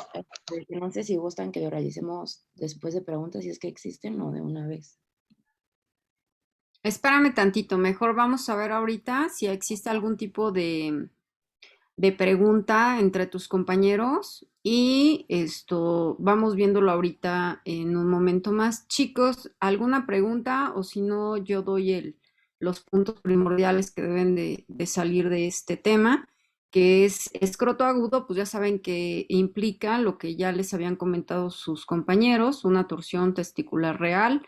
que no sé si gustan que lo realicemos después de preguntas, si es que existen, o de una vez. Espérame tantito, mejor vamos a ver ahorita si existe algún tipo de pregunta entre tus compañeros y esto vamos viéndolo ahorita en un momento más. Chicos, ¿alguna pregunta? O si no, yo doy los puntos primordiales que deben de salir de este tema, que es escroto agudo. Pues ya saben que implica lo que ya les habían comentado sus compañeros, una torsión testicular real,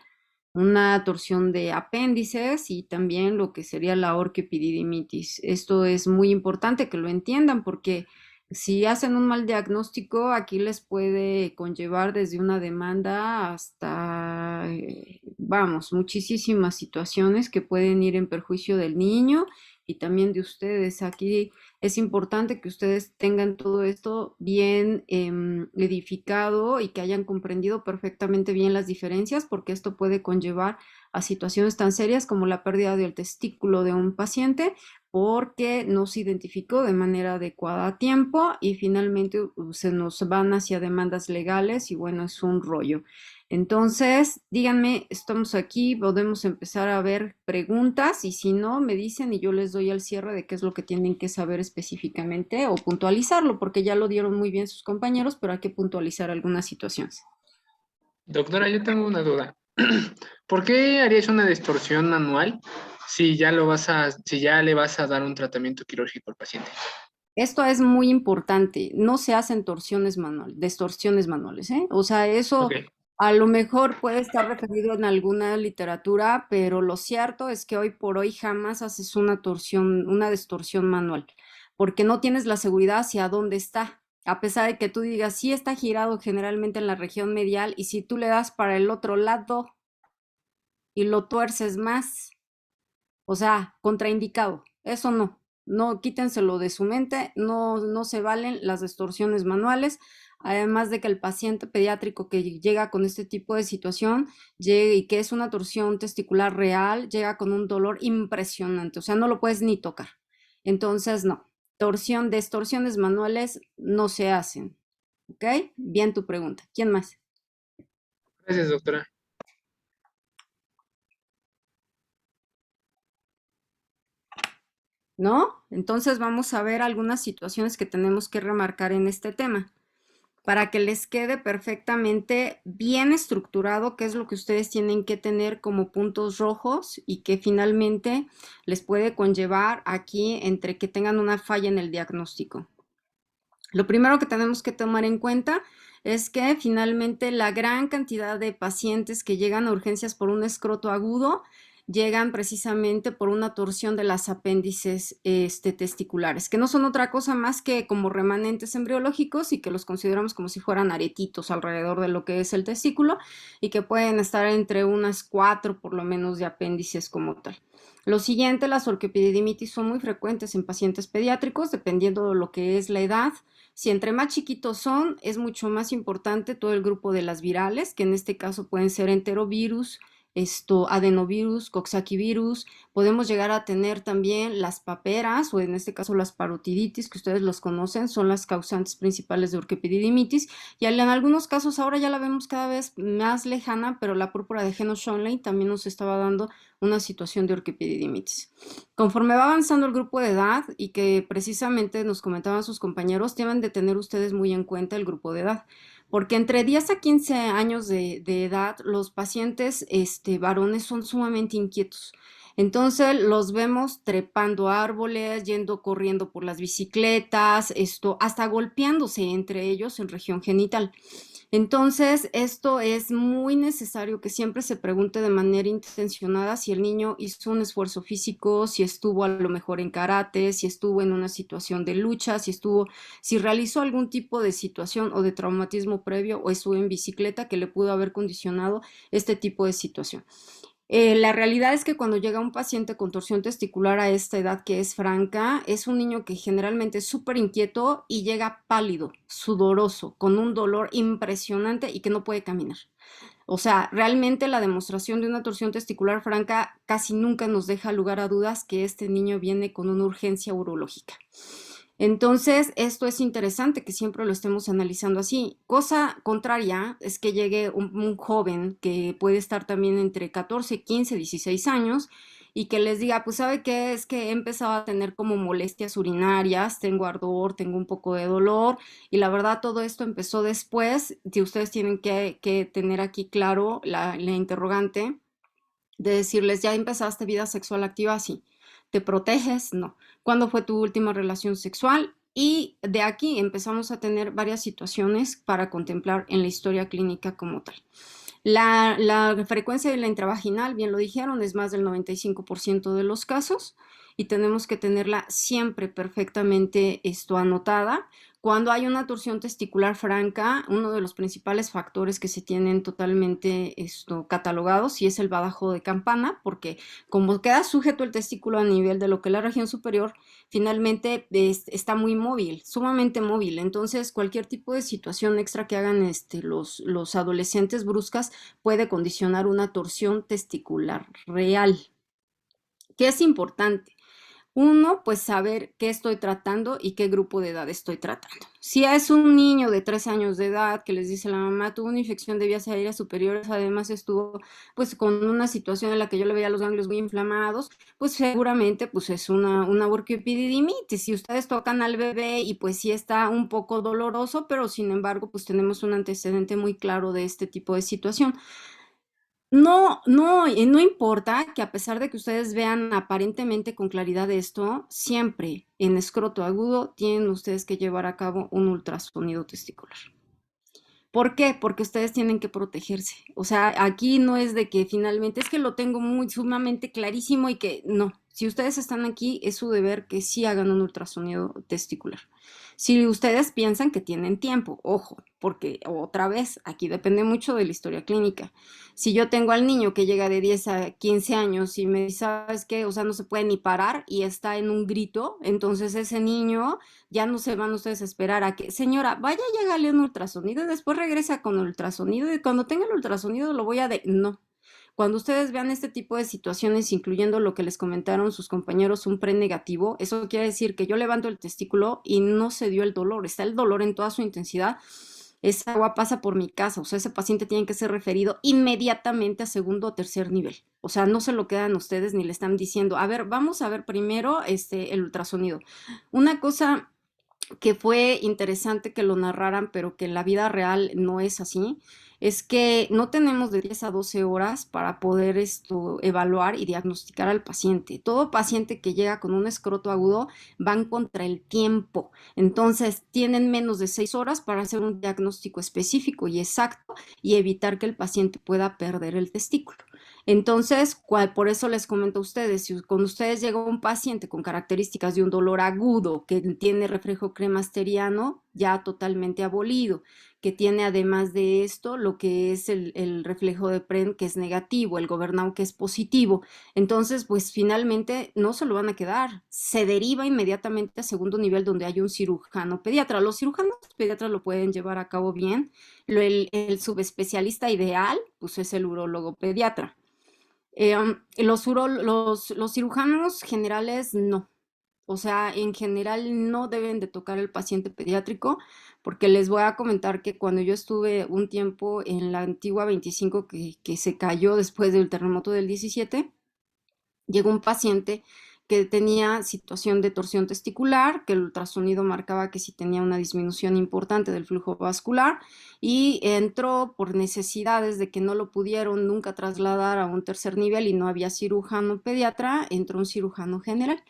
una torsión de apéndices y también lo que sería la orquiepididimitis. Esto es muy importante que lo entiendan, porque si hacen un mal diagnóstico, aquí les puede conllevar desde una demanda hasta, vamos, muchísimas situaciones que pueden ir en perjuicio del niño y también de ustedes. Aquí es importante que ustedes tengan todo esto bien edificado y que hayan comprendido perfectamente bien las diferencias, porque esto puede conllevar a situaciones tan serias como la pérdida del testículo de un paciente porque no se identificó de manera adecuada a tiempo y finalmente se nos van hacia demandas legales y bueno, es un rollo. Entonces, díganme, estamos aquí, podemos empezar a ver preguntas y si no, me dicen y yo les doy el cierre de qué es lo que tienen que saber específicamente o puntualizarlo, porque ya lo dieron muy bien sus compañeros, pero hay que puntualizar algunas situaciones. Doctora, yo tengo una duda. ¿Por qué harías una distorsión anual si ya le vas a dar un tratamiento quirúrgico al paciente? Esto es muy importante, no se hacen distorsiones manuales, ¿eh? O sea, eso Okay. a lo mejor puede estar referido en alguna literatura, pero lo cierto es que hoy por hoy jamás haces una distorsión manual, porque no tienes la seguridad hacia dónde está. A pesar de que tú digas, sí está girado generalmente en la región medial, y si tú le das para el otro lado y lo tuerces más, o sea, contraindicado. Eso no, quítenselo de su mente, no se valen las distorsiones manuales. Además de que el paciente pediátrico que llega con este tipo de situación y que es una torsión testicular real, llega con un dolor impresionante, o sea, no lo puedes ni tocar. Entonces, no, distorsiones manuales no se hacen. ¿Ok? Bien tu pregunta. ¿Quién más? Gracias, doctora. ¿No? Entonces vamos a ver algunas situaciones que tenemos que remarcar en este tema para que les quede perfectamente bien estructurado qué es lo que ustedes tienen que tener como puntos rojos y que finalmente les puede conllevar aquí entre que tengan una falla en el diagnóstico. Lo primero que tenemos que tomar en cuenta es que finalmente la gran cantidad de pacientes que llegan a urgencias por un escroto agudo llegan precisamente por una torsión de las apéndices testiculares, que no son otra cosa más que como remanentes embriológicos y que los consideramos como si fueran aretitos alrededor de lo que es el testículo y que pueden estar entre unas 4 por lo menos de apéndices como tal. Lo siguiente, las orquiepididimitis son muy frecuentes en pacientes pediátricos, dependiendo de lo que es la edad. Si entre más chiquitos son, es mucho más importante todo el grupo de las virales, que en este caso pueden ser enterovirus, adenovirus, coxsackie-virus, podemos llegar a tener también las paperas, o en este caso las parotiditis, que ustedes los conocen, son las causantes principales de orquiepididimitis, y en algunos casos ahora ya la vemos cada vez más lejana, pero la púrpura de Heno-Schönlein también nos estaba dando una situación de orquiepididimitis. Conforme va avanzando el grupo de edad, y que precisamente nos comentaban sus compañeros, deben de tener ustedes muy en cuenta el grupo de edad, porque entre 10 a 15 años de edad, los pacientes varones son sumamente inquietos. Entonces los vemos trepando árboles, yendo corriendo por las bicicletas, hasta golpeándose entre ellos en región genital. Entonces, esto es muy necesario que siempre se pregunte de manera intencionada si el niño hizo un esfuerzo físico, si estuvo a lo mejor en karate, si estuvo en una situación de lucha, si realizó algún tipo de situación o de traumatismo previo o estuvo en bicicleta que le pudo haber condicionado este tipo de situación. La realidad es que cuando llega un paciente con torsión testicular a esta edad que es franca, es un niño que generalmente es súper inquieto y llega pálido, sudoroso, con un dolor impresionante y que no puede caminar. O sea, realmente la demostración de una torsión testicular franca casi nunca nos deja lugar a dudas que este niño viene con una urgencia urológica. Entonces, esto es interesante que siempre lo estemos analizando así. Cosa contraria es que llegue un joven que puede estar también entre 14, 15, 16 años y que les diga, pues, ¿sabe qué? Es que he empezado a tener como molestias urinarias, tengo ardor, tengo un poco de dolor y la verdad todo esto empezó después. Si ustedes tienen que tener aquí claro la interrogante de decirles, ¿ya empezaste vida sexual activa? Sí. ¿Te proteges? No. ¿Cuándo fue tu última relación sexual? Y de aquí empezamos a tener varias situaciones para contemplar en la historia clínica como tal. La frecuencia de la intravaginal, bien lo dijeron, es más del 95% de los casos y tenemos que tenerla siempre perfectamente anotada. Cuando hay una torsión testicular franca, uno de los principales factores que se tienen totalmente catalogados y es el badajo de campana, porque como queda sujeto el testículo a nivel de lo que es la región superior, finalmente está muy móvil, sumamente móvil. Entonces, cualquier tipo de situación extra que hagan los adolescentes bruscas puede condicionar una torsión testicular real. ¿Qué es importante? Uno, pues saber qué estoy tratando y qué grupo de edad estoy tratando. Si es un niño de 3 años de edad que les dice la mamá, tuvo una infección de vías aéreas superiores, además estuvo pues con una situación en la que yo le veía los ganglios muy inflamados, pues seguramente pues es una orquiepididimitis. Si ustedes tocan al bebé y pues sí está un poco doloroso, pero sin embargo pues tenemos un antecedente muy claro de este tipo de situación. No importa que a pesar de que ustedes vean aparentemente con claridad esto, siempre en escroto agudo tienen ustedes que llevar a cabo un ultrasonido testicular. ¿Por qué? Porque ustedes tienen que protegerse. O sea, aquí no es de que finalmente es que lo tengo muy sumamente clarísimo y que no. Si ustedes están aquí, es su deber que sí hagan un ultrasonido testicular. Si ustedes piensan que tienen tiempo, ojo, porque otra vez, aquí depende mucho de la historia clínica. Si yo tengo al niño que llega de 10 a 15 años y me dice, ¿sabes qué? O sea, no se puede ni parar y está en un grito, entonces ese niño ya no se van ustedes a esperar a que, señora, vaya a llegarle un ultrasonido y después regresa con el ultrasonido y cuando tenga el ultrasonido lo voy a... No. Cuando ustedes vean este tipo de situaciones, incluyendo lo que les comentaron sus compañeros, un pre-negativo, eso quiere decir que yo levanto el testículo y no se dio el dolor, está el dolor en toda su intensidad, esa agua pasa por mi casa, o sea, ese paciente tiene que ser referido inmediatamente a segundo o tercer nivel. O sea, no se lo quedan ustedes ni le están diciendo, a ver, vamos a ver primero el ultrasonido. Una cosa que fue interesante que lo narraran, pero que en la vida real no es así, es que no tenemos de 10 a 12 horas para poder evaluar y diagnosticar al paciente. Todo paciente que llega con un escroto agudo van contra el tiempo. Entonces, tienen menos de 6 horas para hacer un diagnóstico específico y exacto y evitar que el paciente pueda perder el testículo. Entonces, por eso les comento a ustedes, si con ustedes llega un paciente con características de un dolor agudo, que tiene reflejo cremasteriano ya totalmente abolido, que tiene además de esto lo que es el reflejo de PREN, que es negativo, el Gobernau, que es positivo, entonces pues finalmente no se lo van a quedar, se deriva inmediatamente a segundo nivel donde hay un cirujano pediatra. Los cirujanos pediatras lo pueden llevar a cabo bien, el subespecialista ideal pues es el urólogo pediatra. Los cirujanos generales no. O sea, en general no deben de tocar el paciente pediátrico, porque les voy a comentar que cuando yo estuve un tiempo en la antigua 25 que se cayó después del terremoto del 17, llegó un paciente que tenía situación de torsión testicular, que el ultrasonido marcaba que sí tenía una disminución importante del flujo vascular y entró por necesidades de que no lo pudieron nunca trasladar a un tercer nivel y no había cirujano pediatra, entró un cirujano general.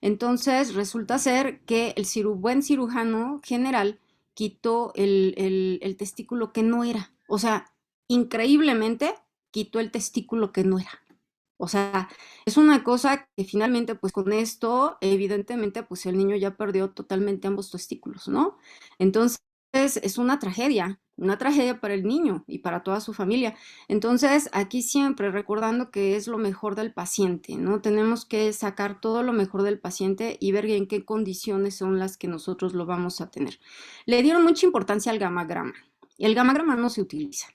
Entonces resulta ser que el buen cirujano general quitó el testículo que no era. O sea, increíblemente quitó el testículo que no era. O sea, es una cosa que finalmente, pues con esto, evidentemente, pues el niño ya perdió totalmente ambos testículos, ¿no? Entonces, es una tragedia para el niño y para toda su familia. Entonces, aquí siempre recordando que es lo mejor del paciente, ¿no? Tenemos que sacar todo lo mejor del paciente y ver en qué condiciones son las que nosotros lo vamos a tener. Le dieron mucha importancia al gamagrama. El gamagrama no se utiliza.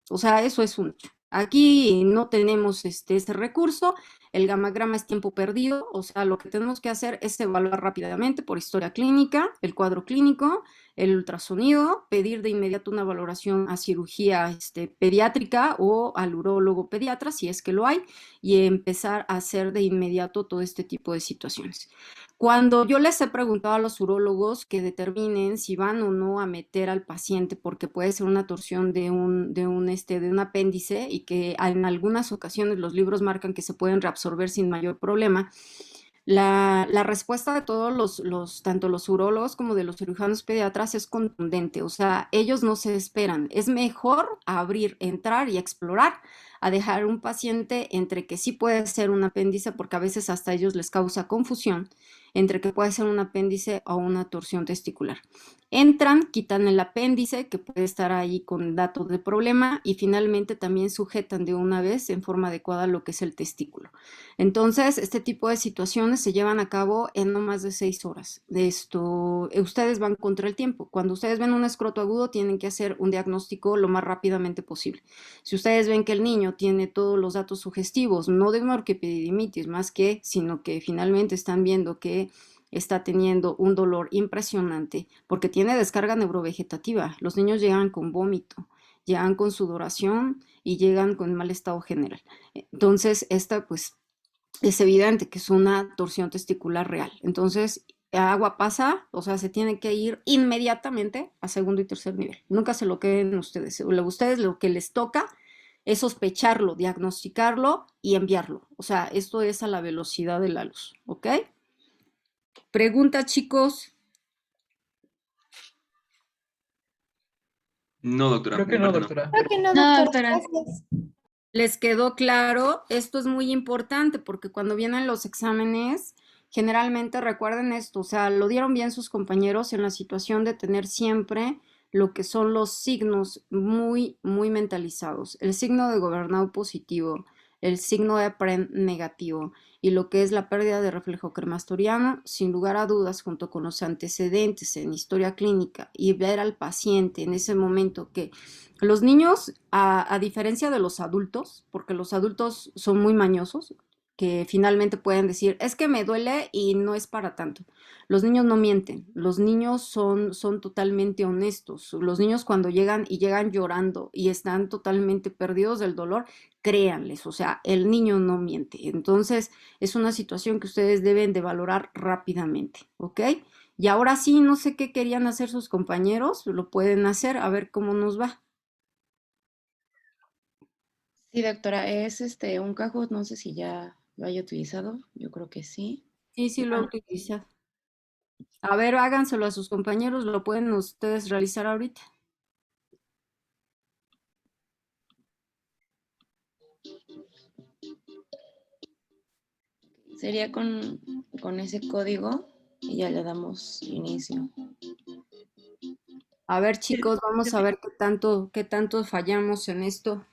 O sea, eso es un hecho. Aquí no tenemos ese recurso, el gamagrama es tiempo perdido, o sea, lo que tenemos que hacer es evaluar rápidamente por historia clínica, el cuadro clínico, el ultrasonido, pedir de inmediato una valoración a cirugía pediátrica o al urólogo pediatra, si es que lo hay, y empezar a hacer de inmediato todo este tipo de situaciones. Cuando yo les he preguntado a los urólogos que determinen si van o no a meter al paciente, porque puede ser una torsión de un apéndice y que en algunas ocasiones los libros marcan que se pueden reabsorber sin mayor problema, la respuesta de todos tanto los urólogos como de los cirujanos pediatras es contundente, o sea, ellos no se esperan, es mejor abrir, entrar y explorar a dejar un paciente entre que sí puede ser un apéndice, porque a veces hasta a ellos les causa confusión, entre que puede ser un apéndice o una torsión testicular. Entran, quitan el apéndice, que puede estar ahí con datos de problema, y finalmente también sujetan de una vez en forma adecuada lo que es el testículo. Entonces, este tipo de situaciones se llevan a cabo en no más de 6 horas. Ustedes van contra el tiempo. Cuando ustedes ven un escroto agudo, tienen que hacer un diagnóstico lo más rápidamente posible. Si ustedes ven que el niño tiene todos los datos sugestivos, no de una orquiepididimitis más que, sino que finalmente están viendo que está teniendo un dolor impresionante porque tiene descarga neurovegetativa. Los niños llegan con vómito, llegan con sudoración y llegan con mal estado general. Entonces, esta pues es evidente que es una torsión testicular real. Entonces, agua pasa, o sea, se tiene que ir inmediatamente a segundo y tercer nivel. Nunca se lo queden ustedes. Ustedes lo que les toca es sospecharlo, diagnosticarlo y enviarlo. O sea, esto es a la velocidad de la luz, ¿ok? Pregunta, chicos. No, doctora. Creo que mi no, parte doctora. Creo que no, No, doctora. doctora. Gracias. ¿Les quedó claro? Esto es muy importante porque cuando vienen los exámenes, generalmente recuerden esto, o sea, lo dieron bien sus compañeros en la situación de tener siempre lo que son los signos muy, muy mentalizados. El signo de gobernado positivo, el signo de Apren negativo y lo que es la pérdida de reflejo cremastoriano, sin lugar a dudas, junto con los antecedentes en historia clínica y ver al paciente en ese momento que los niños, a diferencia de los adultos, porque los adultos son muy mañosos, que finalmente pueden decir, es que me duele y no es para tanto. Los niños no mienten, los niños son totalmente honestos. Los niños cuando llegan y llegan llorando y están totalmente perdidos del dolor, créanles, o sea, el niño no miente. Entonces, es una situación que ustedes deben de valorar rápidamente, ¿ok? Y ahora sí, no sé qué querían hacer sus compañeros, lo pueden hacer, a ver cómo nos va. Sí, doctora, es un Kahoot, no sé si ya lo haya utilizado, yo creo que sí. Sí, sí lo he utilizado. A ver, háganselo a sus compañeros, lo pueden ustedes realizar ahorita. Sería con ese código y ya le damos inicio. A ver, chicos, vamos a ver qué tanto fallamos en esto.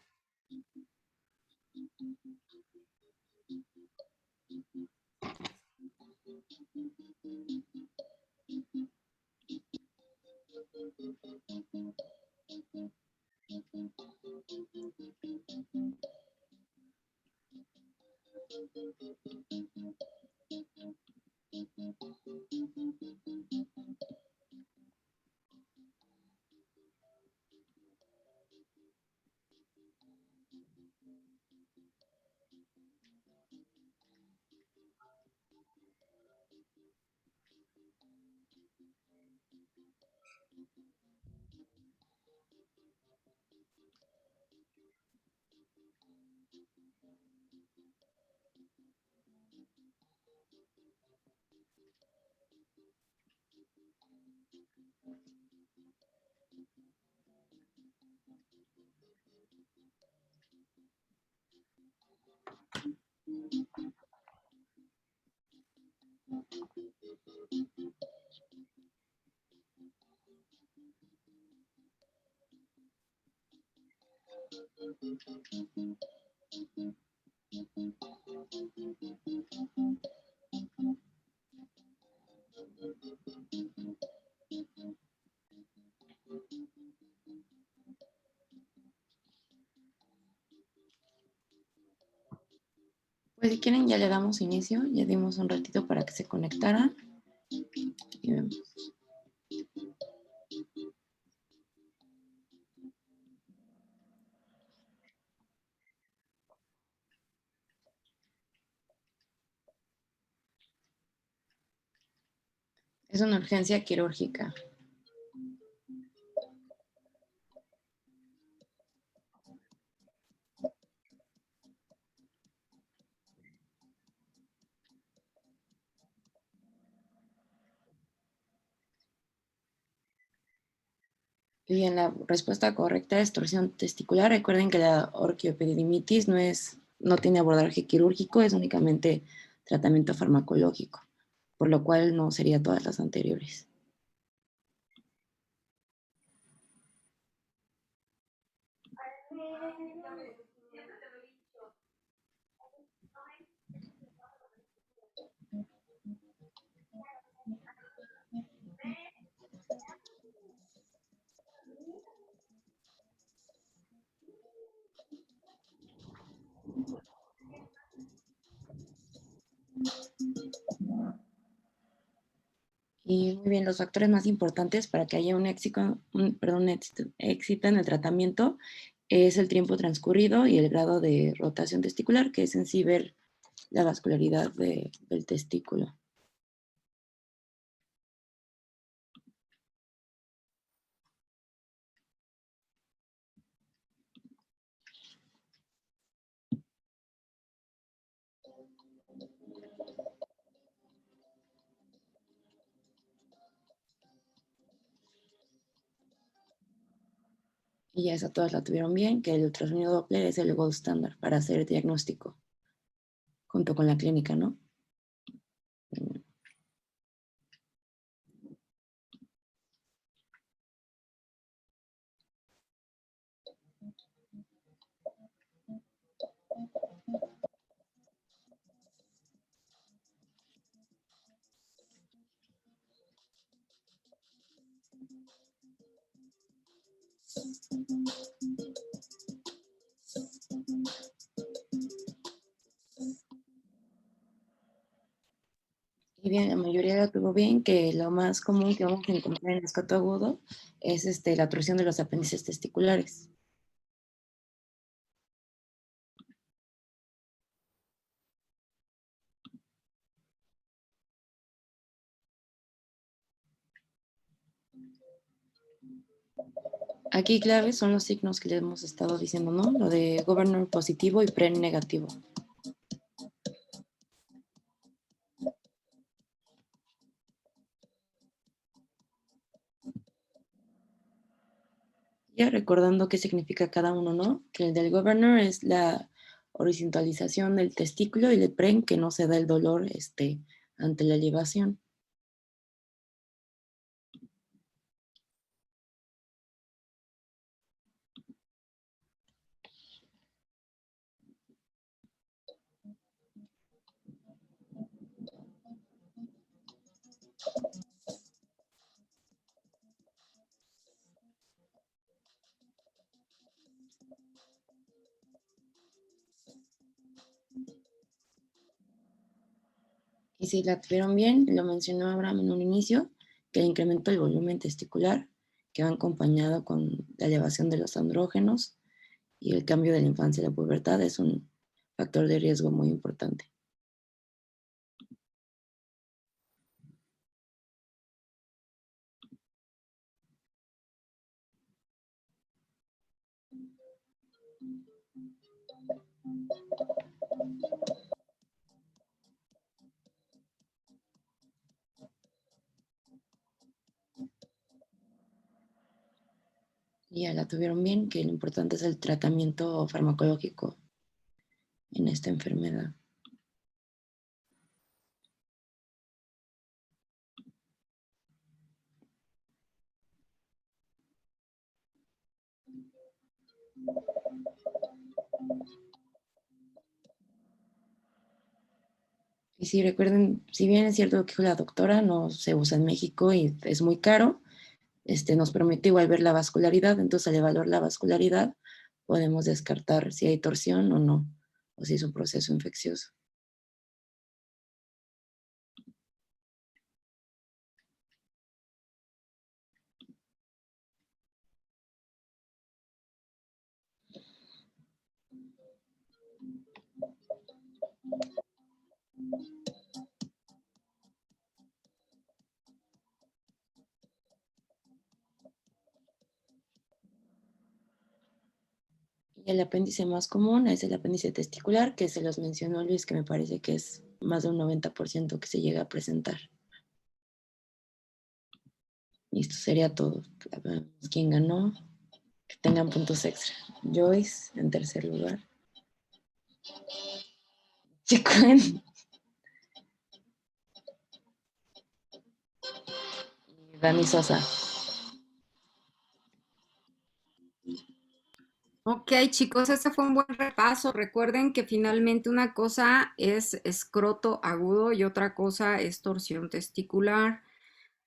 Pues si quieren ya le damos inicio, ya dimos un ratito para que se conectaran y vemos. Es una urgencia quirúrgica. Y bien, la respuesta correcta es torsión testicular. Recuerden que la orquiopedidimitis no tiene abordaje quirúrgico, es únicamente tratamiento farmacológico, por lo cual no sería todas las anteriores. Y muy bien, los factores más importantes para que haya un éxito en el tratamiento es el tiempo transcurrido y el grado de rotación testicular, que es en sí ver la vascularidad del testículo. Y ya esa todas la tuvieron bien, que el ultrasonido Doppler es el gold standard para hacer el diagnóstico, junto con la clínica, ¿no? Y bien, la mayoría la tuvo bien, que lo más común que vamos a encontrar en el escoto agudo es la torsión de los apéndices testiculares. Aquí claves son los signos que les hemos estado diciendo, ¿no? Lo de Governor positivo y Pren negativo. Ya recordando qué significa cada uno, ¿no? Que el del Governor es la horizontalización del testículo y el Pren que no se da el dolor ante la elevación. Y si la tuvieron bien, lo mencionó Abraham en un inicio, que el incremento del volumen testicular, que va acompañado con la elevación de los andrógenos y el cambio de la infancia y la pubertad, es un factor de riesgo muy importante. Y ya la tuvieron bien, que lo importante es el tratamiento farmacológico en esta enfermedad. Y sí, recuerden, si bien es cierto lo que dijo la doctora, no se usa en México y es muy caro, nos permite igual ver la vascularidad, entonces al evaluar la vascularidad podemos descartar si hay torsión o no, o si es un proceso infeccioso. Y el apéndice más común es el apéndice testicular, que se los mencionó Luis, que me parece que es más de un 90% que se llega a presentar. Y esto sería todo. ¿Quién ganó? Que tengan puntos extra. Joyce en tercer lugar. Chicuen. Y Dani Sosa. Ok, chicos, ese fue un buen repaso. Recuerden que finalmente una cosa es escroto agudo y otra cosa es torsión testicular.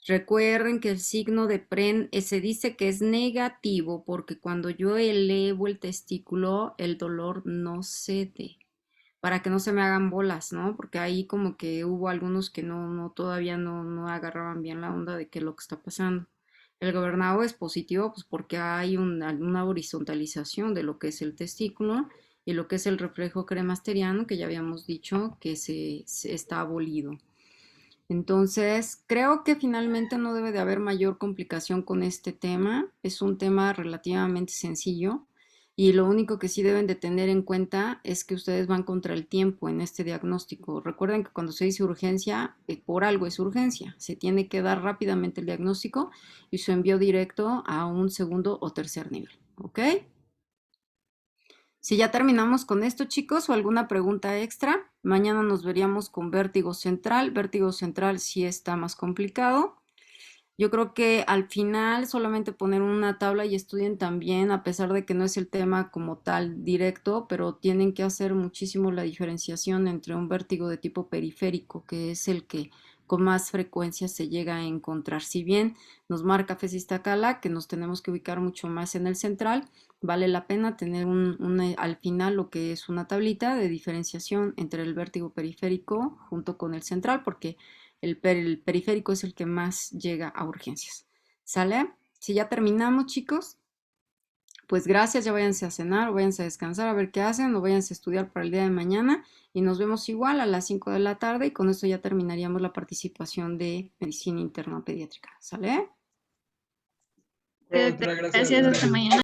Recuerden que el signo de Pren se dice que es negativo porque cuando yo elevo el testículo, el dolor no cede, para que no se me hagan bolas, ¿no? Porque ahí como que hubo algunos que todavía no agarraban bien la onda de qué es lo que está pasando. El gobernado es positivo, pues porque hay una horizontalización de lo que es el testículo y lo que es el reflejo cremasteriano, que ya habíamos dicho que se está abolido. Entonces, creo que finalmente no debe de haber mayor complicación con este tema. Es un tema relativamente sencillo y lo único que sí deben de tener en cuenta es que ustedes van contra el tiempo en este diagnóstico. Recuerden que cuando se dice urgencia, por algo es urgencia. Se tiene que dar rápidamente el diagnóstico y su envío directo a un segundo o tercer nivel. ¿Ok? Si ya terminamos con esto, chicos, o alguna pregunta extra, mañana nos veríamos con vértigo central. Vértigo central sí está más complicado. Yo creo que al final solamente poner una tabla y estudien también, a pesar de que no es el tema como tal directo, pero tienen que hacer muchísimo la diferenciación entre un vértigo de tipo periférico, que es el que con más frecuencia se llega a encontrar. Si bien nos marca Fesistacala, que nos tenemos que ubicar mucho más en el central, vale la pena tener al final lo que es una tablita de diferenciación entre el vértigo periférico junto con el central, porque el periférico es el que más llega a urgencias. ¿Sale? Si ya terminamos, chicos, pues gracias, ya váyanse a cenar o váyanse a descansar a ver qué hacen o váyanse a estudiar para el día de mañana y nos vemos igual a las 5 de la tarde y con esto ya terminaríamos la participación de medicina interna pediátrica. ¿Sale? Gracias, hasta mañana.